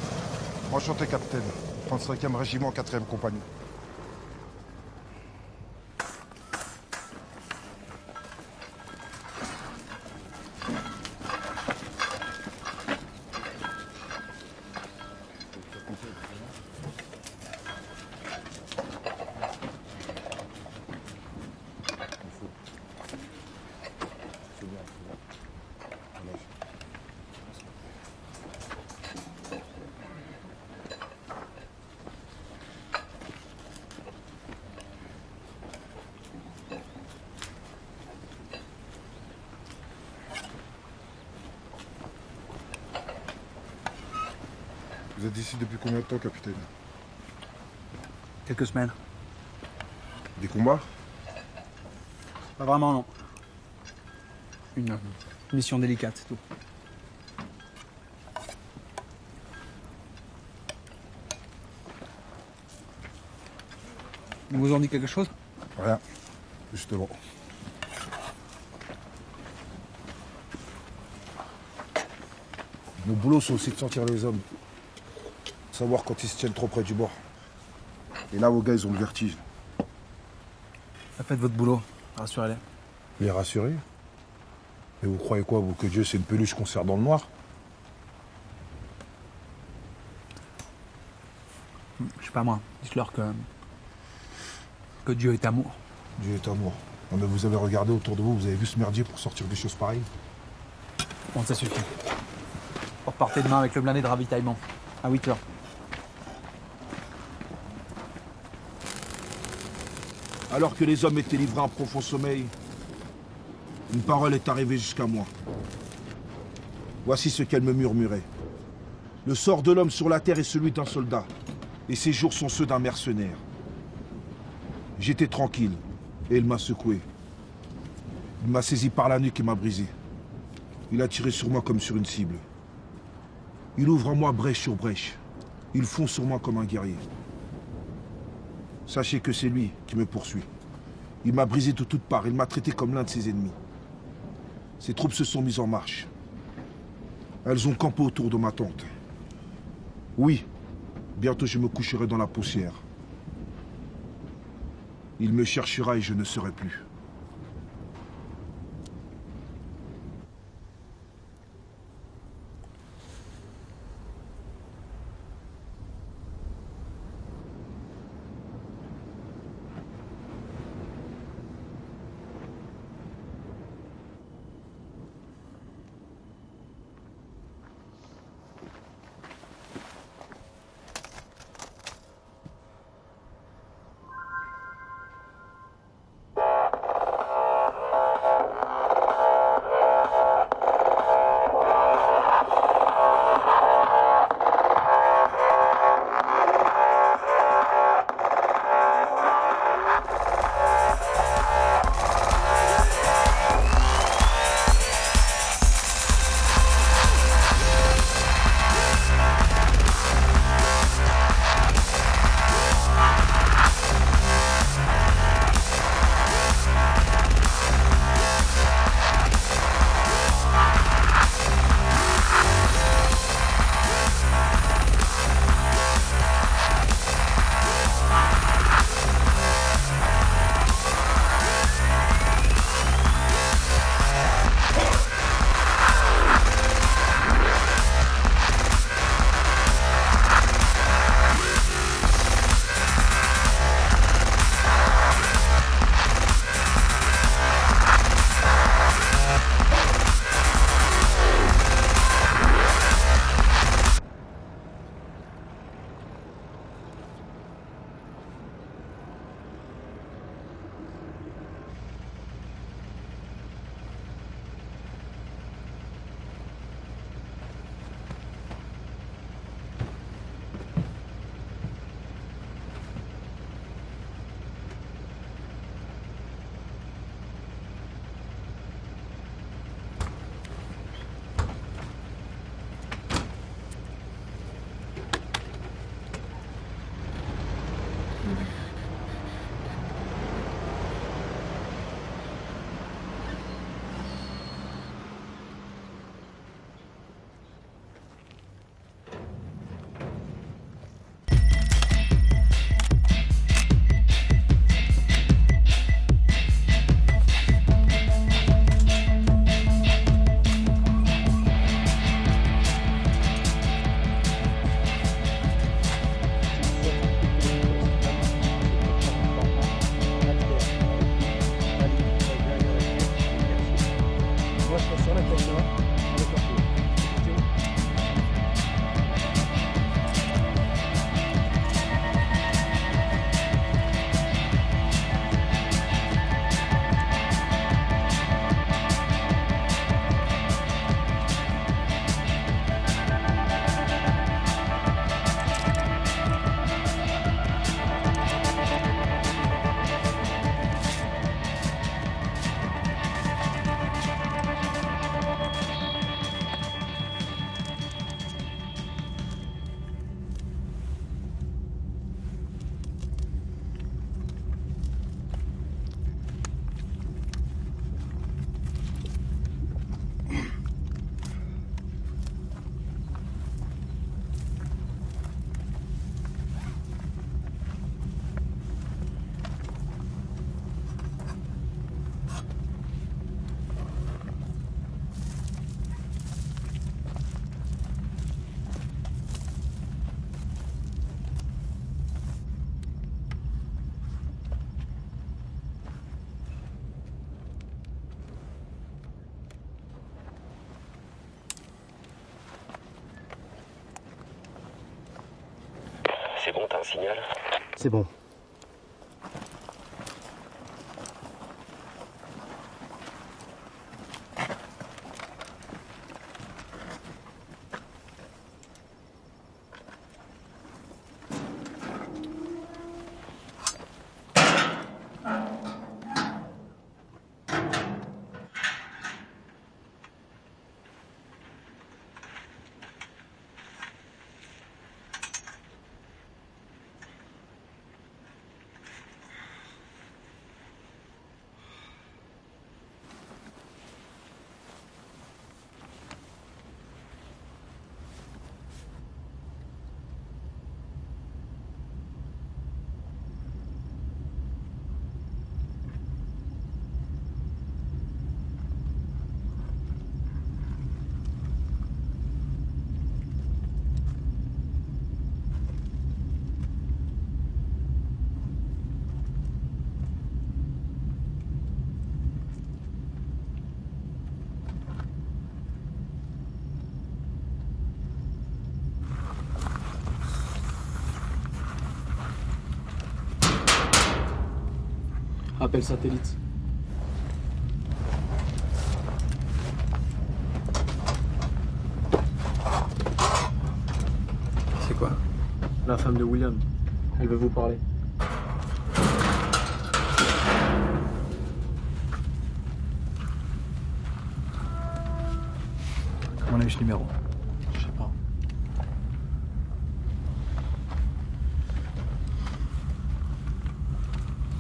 Enchanté, capitaine. 35e régiment, 4e compagnie. Vous êtes ici depuis combien de temps, capitaine? Quelques semaines. Des combats? Pas vraiment, non. Une mission délicate, c'est tout. Ils vous ont dit quelque chose? Rien, justement. Nos boulots, c'est aussi de sentir les hommes. Savoir quand ils se tiennent trop près du bord. Et là, vos gars, ils ont le vertige. Faites votre boulot, rassurez-les. Les rassurer? Mais vous croyez quoi, vous, que Dieu, c'est une peluche qu'on serre dans le noir? Je sais pas moi, dites-leur que Dieu est amour. Dieu est amour. Non, mais vous avez regardé autour de vous, vous avez vu ce merdier pour sortir des choses pareilles? Bon, ça suffit. Vous repartez demain avec le blindé de ravitaillement, à 8h. Alors que les hommes étaient livrés à un profond sommeil, une parole est arrivée jusqu'à moi. Voici ce qu'elle me murmurait. Le sort de l'homme sur la terre est celui d'un soldat, et ses jours sont ceux d'un mercenaire. J'étais tranquille, et il m'a secoué. Il m'a saisi par la nuque et m'a brisé. Il a tiré sur moi comme sur une cible. Il ouvre en moi brèche sur brèche. Il fond sur moi comme un guerrier. Sachez que c'est lui qui me poursuit. Il m'a brisé de toutes parts, il m'a traité comme l'un de ses ennemis. Ses troupes se sont mises en marche. Elles ont campé autour de ma tente. Oui, bientôt je me coucherai dans la poussière. Il me cherchera et je ne serai plus. un signal? C'est bon. Appel satellite. C'est quoi? La femme de William. Elle veut vous parler. Comment on a eu ce numéro? Je sais pas.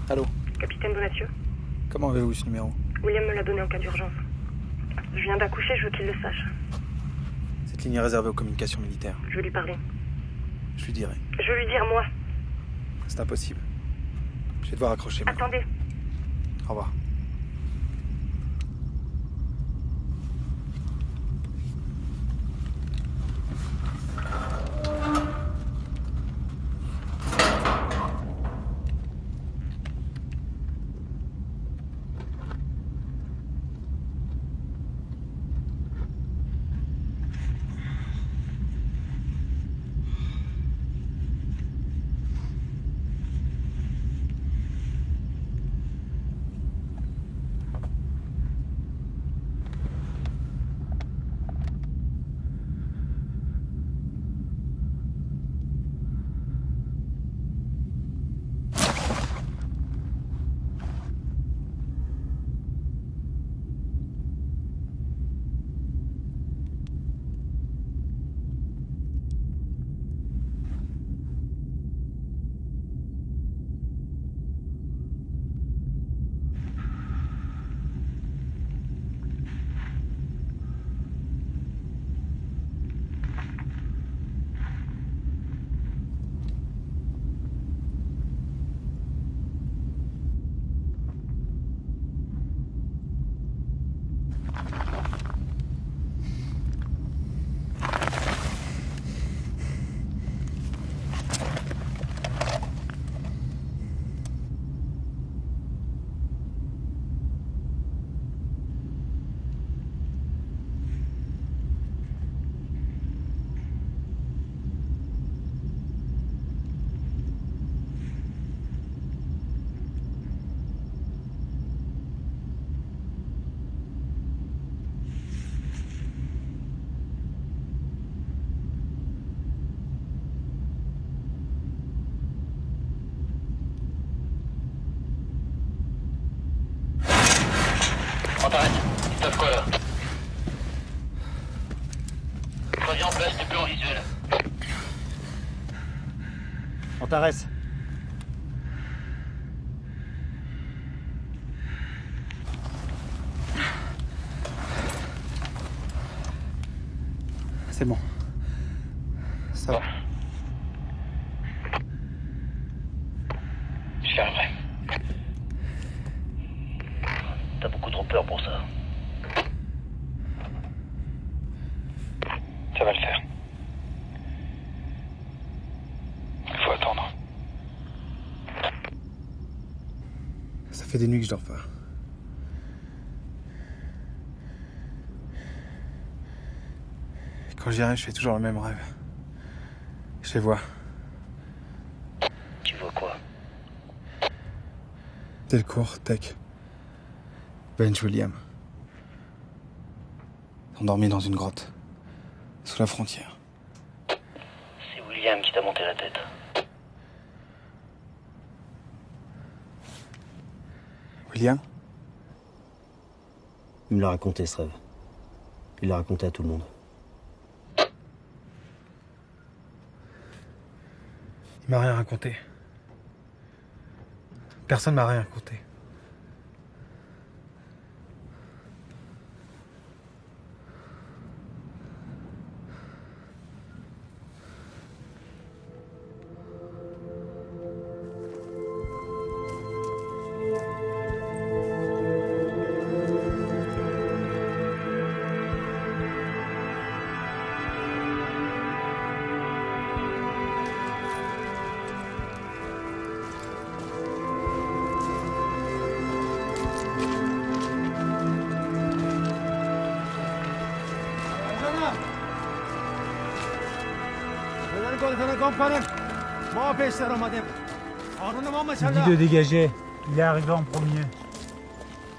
Allô? Capitaine Bonacieux, Comment avez-vous ce numéro? William me l'a donné en cas d'urgence. Je viens d'accoucher, je veux qu'il le sache. Cette ligne est réservée aux communications militaires. Je veux lui parler. Je lui dirai. Je veux lui dire, moi. C'est impossible. Je vais devoir accrocher. maintenant. Attendez. Au revoir. On t'arrête. Ils peuvent quoi là? Reviens en place du plan visuel. Antares. C'est bon. Ça va. Je fermerai. T'as beaucoup trop peur pour ça. Ça va le faire. Il faut attendre. Ça fait des nuits que je dors pas. Et quand j'y arrive, je fais toujours le même rêve. Je les vois. Delcourt, Tech. Bench William. Endormi dans une grotte. Sous la frontière. C'est William qui t'a monté la tête. William? Il me l'a raconté, ce rêve. Il l'a raconté à tout le monde. Il m'a rien raconté. Personne m'a rien raconté. Il dit de dégager. Il est arrivé en premier.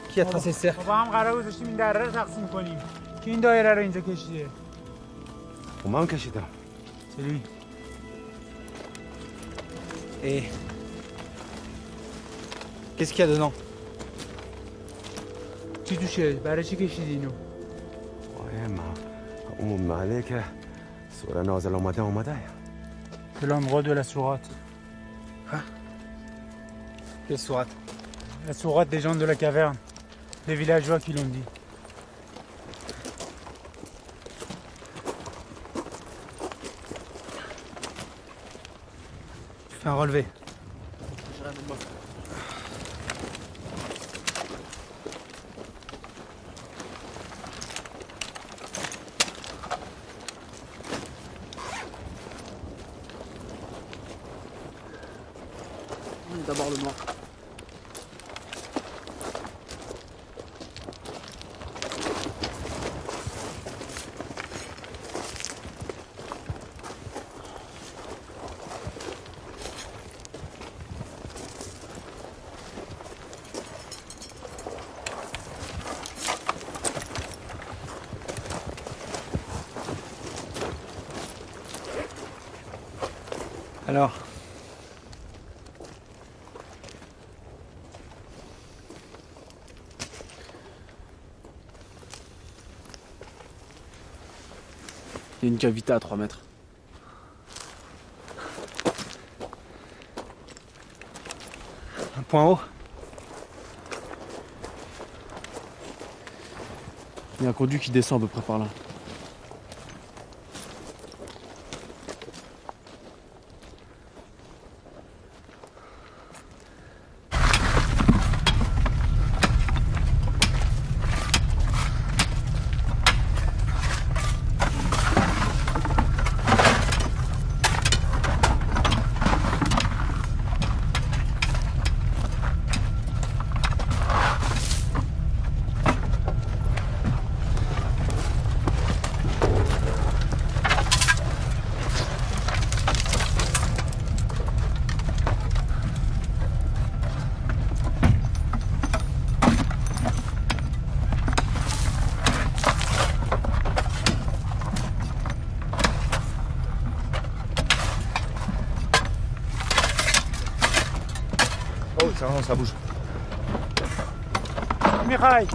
Qui a tracé le cercle? با هم قرار گذاشتیم این دره رو تقسیم کنیم. کی این دایره رو اینجا کشیده؟ من کشیدم. C'est lui. Et... Qu'est-ce qu'il y a dedans? چی توشه؟ برای چی کشیدی اینو؟ اون محله که سوره نازل اومده. C'est l'endroit de la sourate. Hein? Quelle sourate? La sourate des gens de la caverne. Les villageois qui l'ont dit. Je fais un relevé. D'abord le noir. Alors, il y a une cavité à 3 mètres. un point haut. Il y a un conduit qui descend à peu près par là. Oh, ça bouge. Mikhail,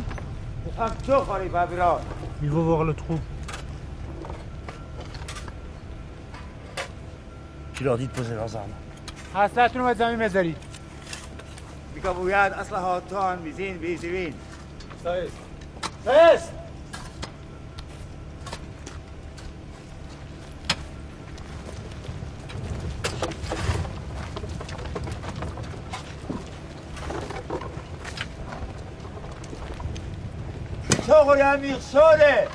il va voir le trou. Tu leur dis de poser leurs armes. حسنتون رو زمین بذارید. میگم باید اسلحاتان میزین بیزوین. سایس. سایس. شغل امیر شده.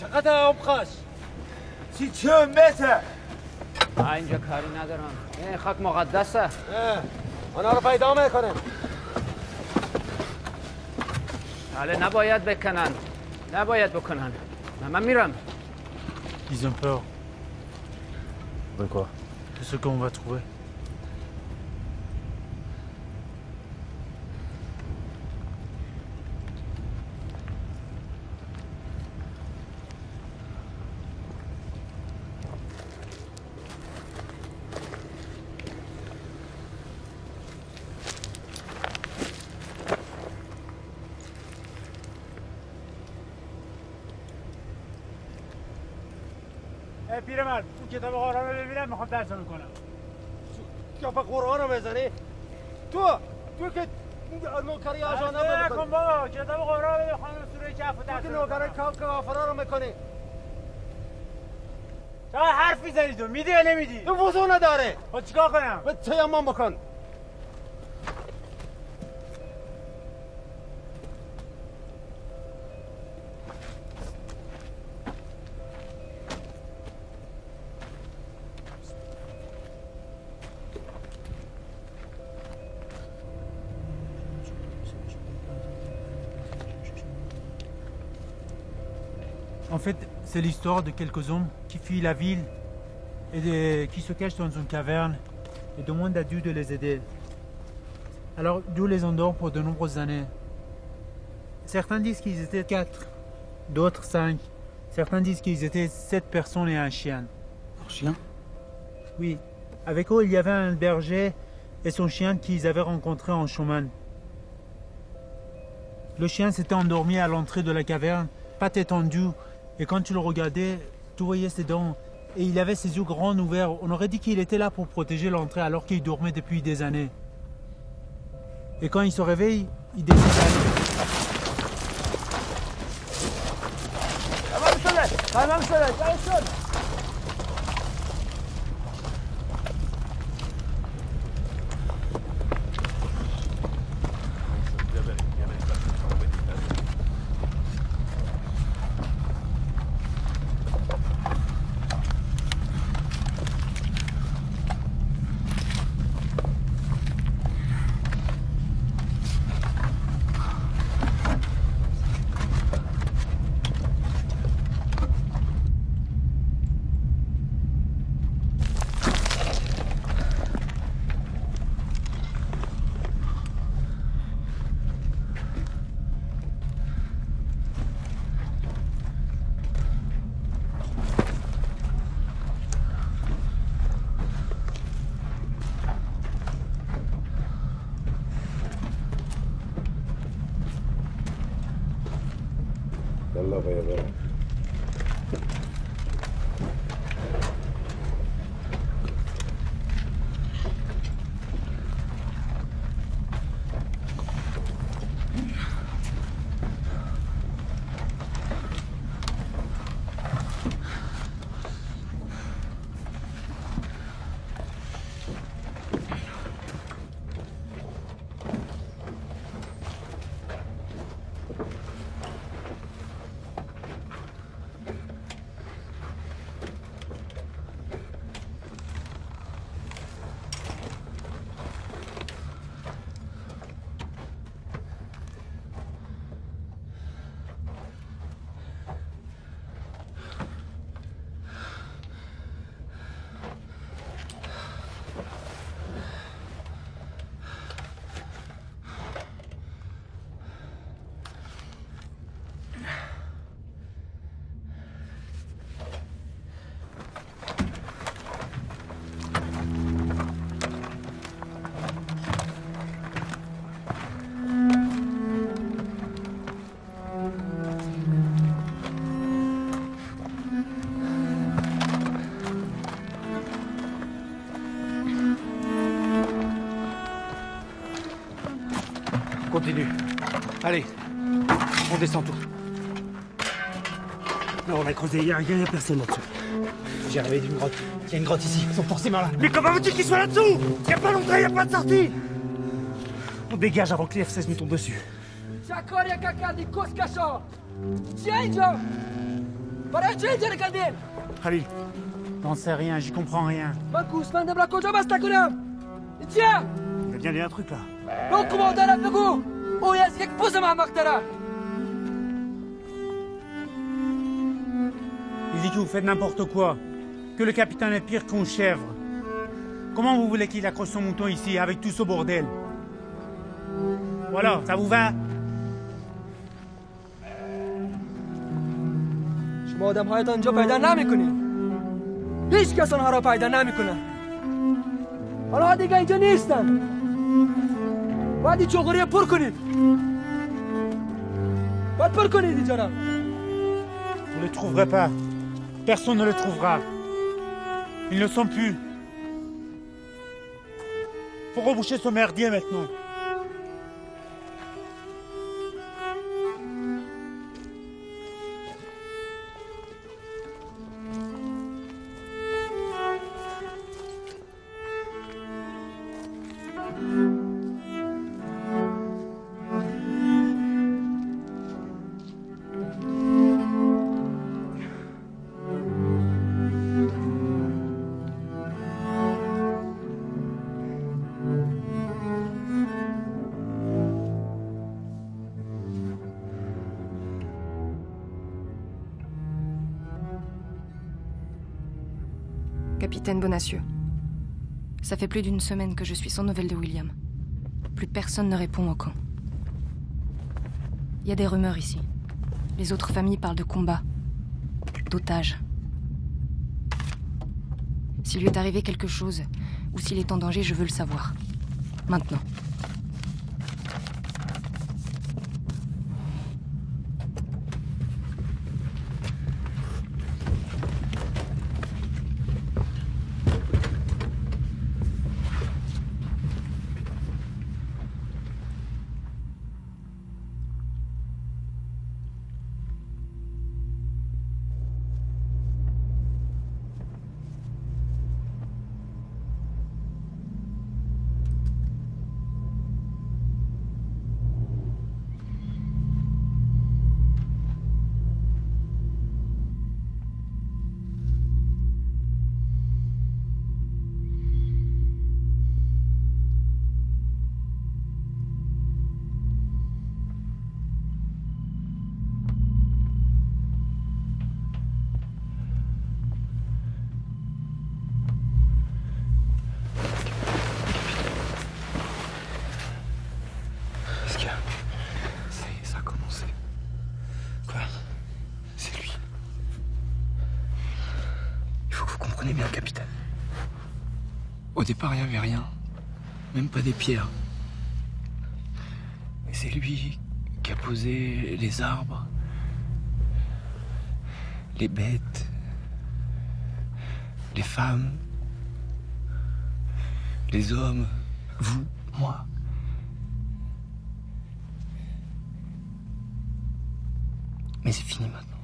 چقدر آب خش؟ 30 متر. اینجا کاری ندارم. این خاک مقدسه. آنها رو پیدا میکنه. حالا نباید بکنن. نباید بکنن. من میرم. Ils ont peur. De quoi? De ce qu'on va trouver. پیرمرد اون کتاب قرآن رو ببینم میخوام درسم کنم. کتاب قرآن رو بزنی؟ تو که نوکری آجانب رو میکنی. نکن بابا کتاب قرآن رو بخوام سوره کهف رو درسم کنم. تو که نوکری کافرا رو میکنی. چقدر حرف میزنی تو؟ میدی یا نمیدی؟ تو وضو نداره. خب چیکار کنم؟ به تیمم بکن. En fait, c'est l'histoire de quelques hommes qui fuient la ville et qui se cachent dans une caverne et demandent à Dieu de les aider. Alors Dieu les endort pour de nombreuses années. Certains disent qu'ils étaient 4, d'autres 5. Certains disent qu'ils étaient 7 personnes et un chien. Un chien? Oui. Avec eux, il y avait un berger et son chien qu'ils avaient rencontré en chemin. Le chien s'était endormi à l'entrée de la caverne, pattes étendues. Et quand tu le regardais, tu voyais ses dents. Et il avait ses yeux grands ouverts. On aurait dit qu'il était là pour protéger l'entrée alors qu'il dormait depuis des années. Et quand il se réveille, il décide d'aller. يلا بيا. Continue. Allez, on descend tout. Non, on a creusé, il n'y a personne là-dessous. J'ai arrivé d'une grotte. Il y a une grotte ici, ils sont forcément là. Mais comment veux-tu qu'ils soient là-dessous? Il n'y a pas d'entrée, il n'y a pas de sortie. On dégage avant que les F-16 nous tombent dessus. Khalil, j'en sais rien, j'y comprends rien. Il a bien dit un truc là. Il dit que vous faites n'importe quoi, que le capitaine est pire qu'une chèvre. Comment vous voulez qu'il accroche son mouton ici avec tout ce bordel? Voilà, ça vous va? شما آدم‌هایتان اینجا پیدا نمی‌کنید. هیچ کس آنها را پیدا نمی‌کنه. حالا دیگه اینجا نیستن. باید این چغوری پر کنید. باید پر کنید اینجا را. Vous ne le trouverez pas. Personne ne le trouvera. Ils ne sont plus. Faut reboucher ce merdier maintenant. Capitaine Bonacieux. Ça fait plus d'une semaine que je suis sans nouvelles de William. Plus personne ne répond au camp. Il y a des rumeurs ici. Les autres familles parlent de combats, d'otages. S'il lui est arrivé quelque chose, ou s'il est en danger, je veux le savoir. Maintenant. Bien, capitaine. Au départ, il n'y avait rien. Même pas des pierres. Et c'est lui qui a posé les arbres, les bêtes, les femmes, les hommes, vous, moi. Mais c'est fini maintenant.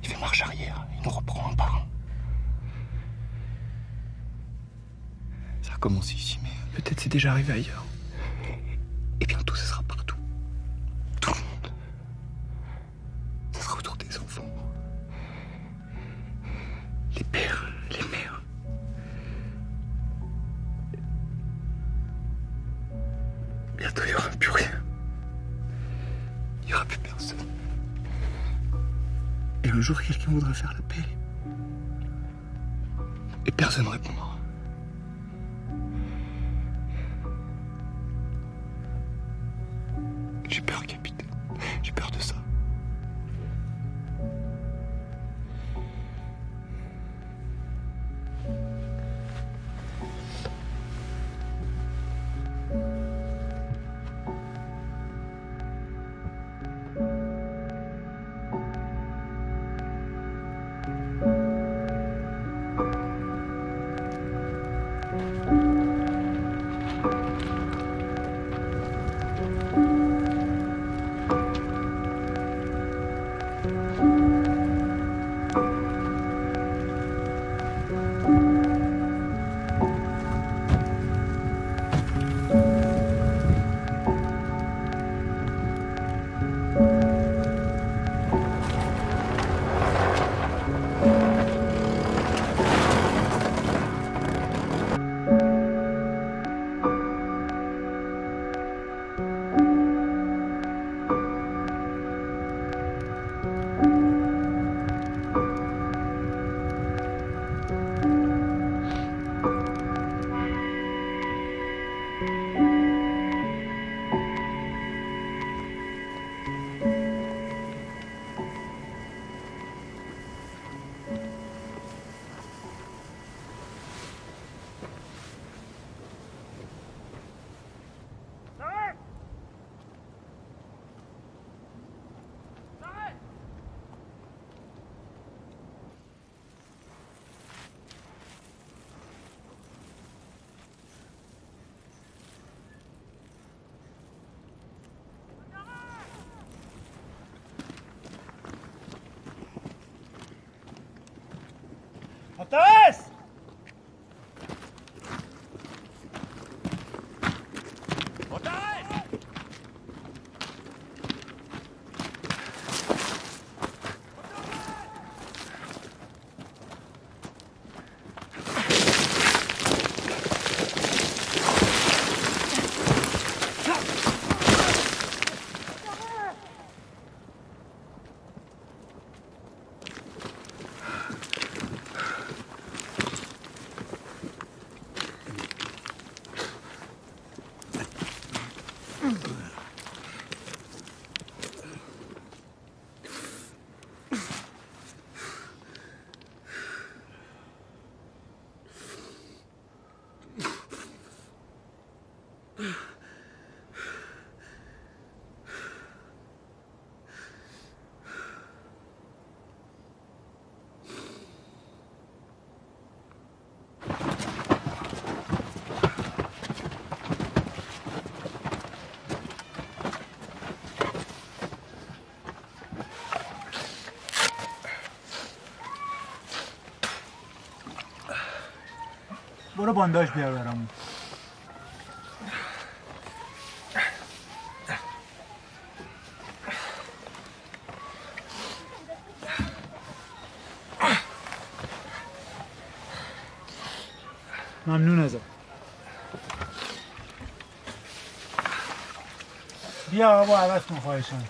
Il fait marche arrière, il nous reprend un par un. Ça a commencé ici, mais peut-être c'est déjà arrivé ailleurs. Et bientôt, ce sera partout. Tout le monde. Ça sera autour des enfants. Les pères, les mères. Bientôt, il n'y aura plus rien. Il n'y aura plus personne. Et un jour, quelqu'un voudra faire la paix. Et personne ne répondra. J'ai peur, capitaine. J'ai peur de ça. Montes! برو بانداژ بیار برامون. ممنون ازت. بیا آقا عوض کن خواهشم.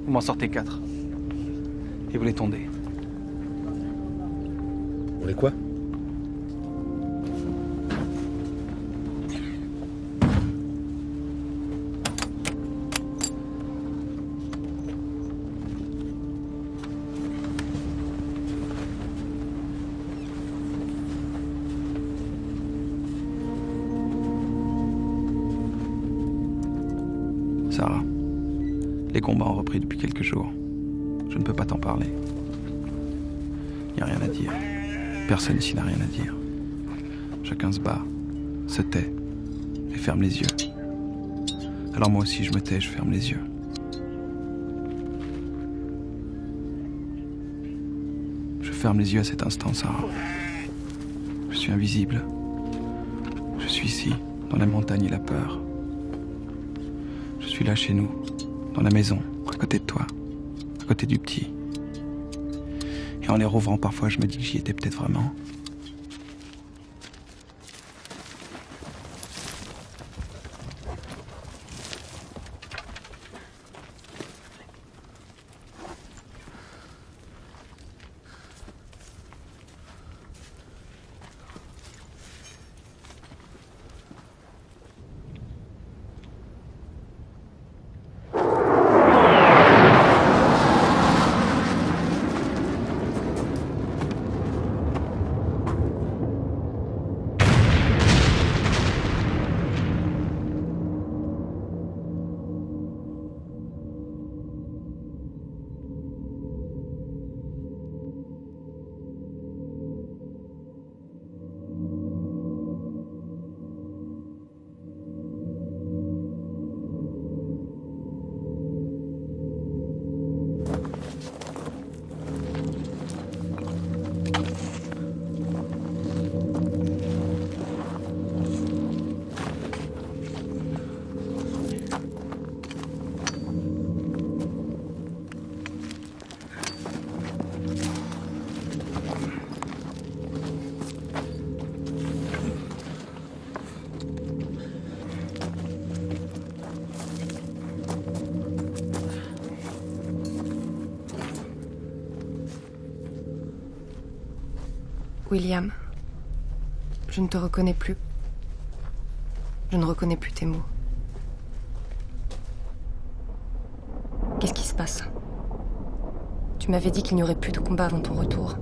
Vous m'en sortez 4. Et vous les tondez. On les quoi? Sarah, les combats ont repris depuis quelques jours. Je ne peux pas t'en parler. Il n'y a rien à dire. Personne ici n'a rien à dire. Chacun se bat, se tait et ferme les yeux. Alors moi aussi je me tais, je ferme les yeux. Je ferme les yeux à cet instant, Sarah. Je suis invisible. Je suis ici, dans la montagne et la peur. Je suis là chez nous, dans la maison, à côté de toi, à côté du petit. Et en les rouvrant, parfois, je me dis que j'y étais peut-être vraiment. William, je ne te reconnais plus. Je ne reconnais plus tes mots. Qu'est-ce qui se passe? Tu m'avais dit qu'il n'y aurait plus de combat avant ton retour,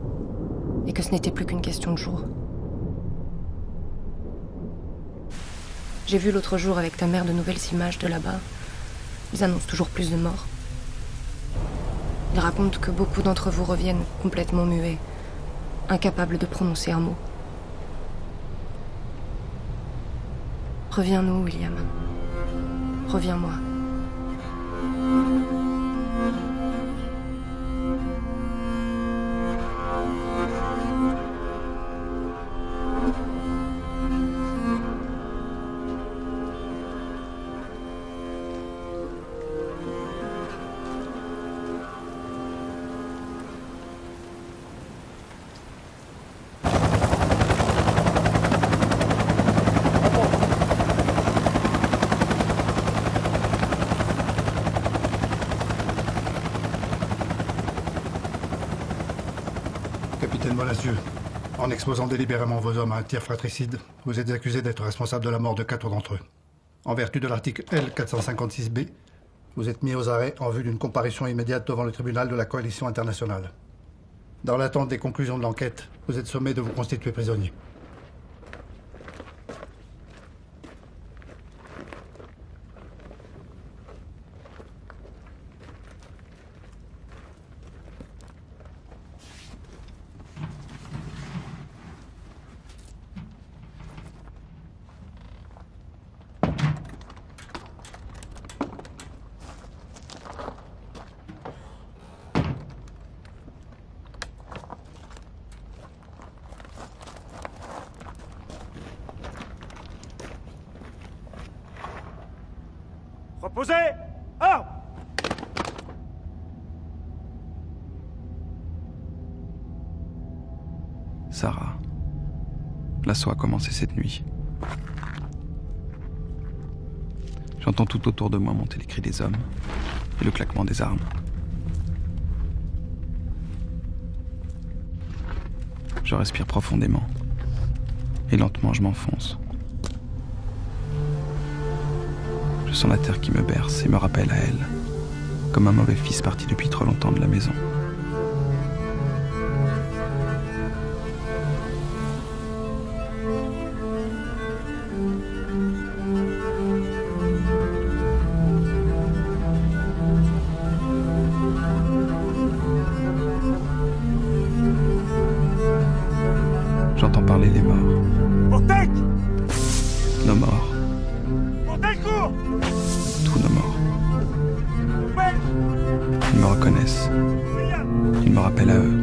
et que ce n'était plus qu'une question de jours. J'ai vu l'autre jour avec ta mère de nouvelles images de là-bas. Ils annoncent toujours plus de morts. Ils racontent que beaucoup d'entre vous reviennent complètement muets, incapables de prononcer un mot. Reviens-nous, William. Reviens-moi. Capitaine Bonacieux, en exposant délibérément vos hommes à un tir fratricide, vous êtes accusé d'être responsable de la mort de 4 d'entre eux. En vertu de l'article L456B, vous êtes mis aux arrêts en vue d'une comparution immédiate devant le tribunal de la coalition internationale. Dans l'attente des conclusions de l'enquête, vous êtes sommé de vous constituer prisonnier. Reposez! Armes! Sarah, l'assaut a commencé cette nuit. J'entends tout autour de moi monter les cris des hommes et le claquement des armes. Je respire profondément et lentement je m'enfonce. Je sens la terre qui me berce et me rappelle à elle, comme un mauvais fils parti depuis trop longtemps de la maison. J'entends parler des morts. Portec! Nos morts. Portec, cours! Tous nos morts. Ils me reconnaissent. Ils me rappellent à eux.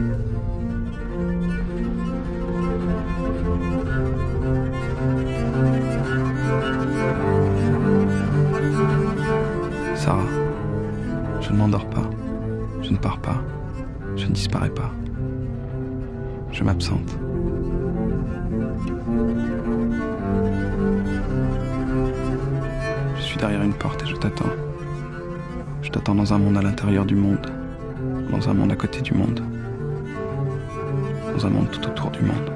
Sarah, je ne m'endors pas. Je ne pars pas. Je ne disparais pas. Je m'absente. Je suis derrière une porte et je t'attends. Je t'attends dans un monde à l'intérieur du monde, dans un monde à côté du monde, dans un monde tout autour du monde.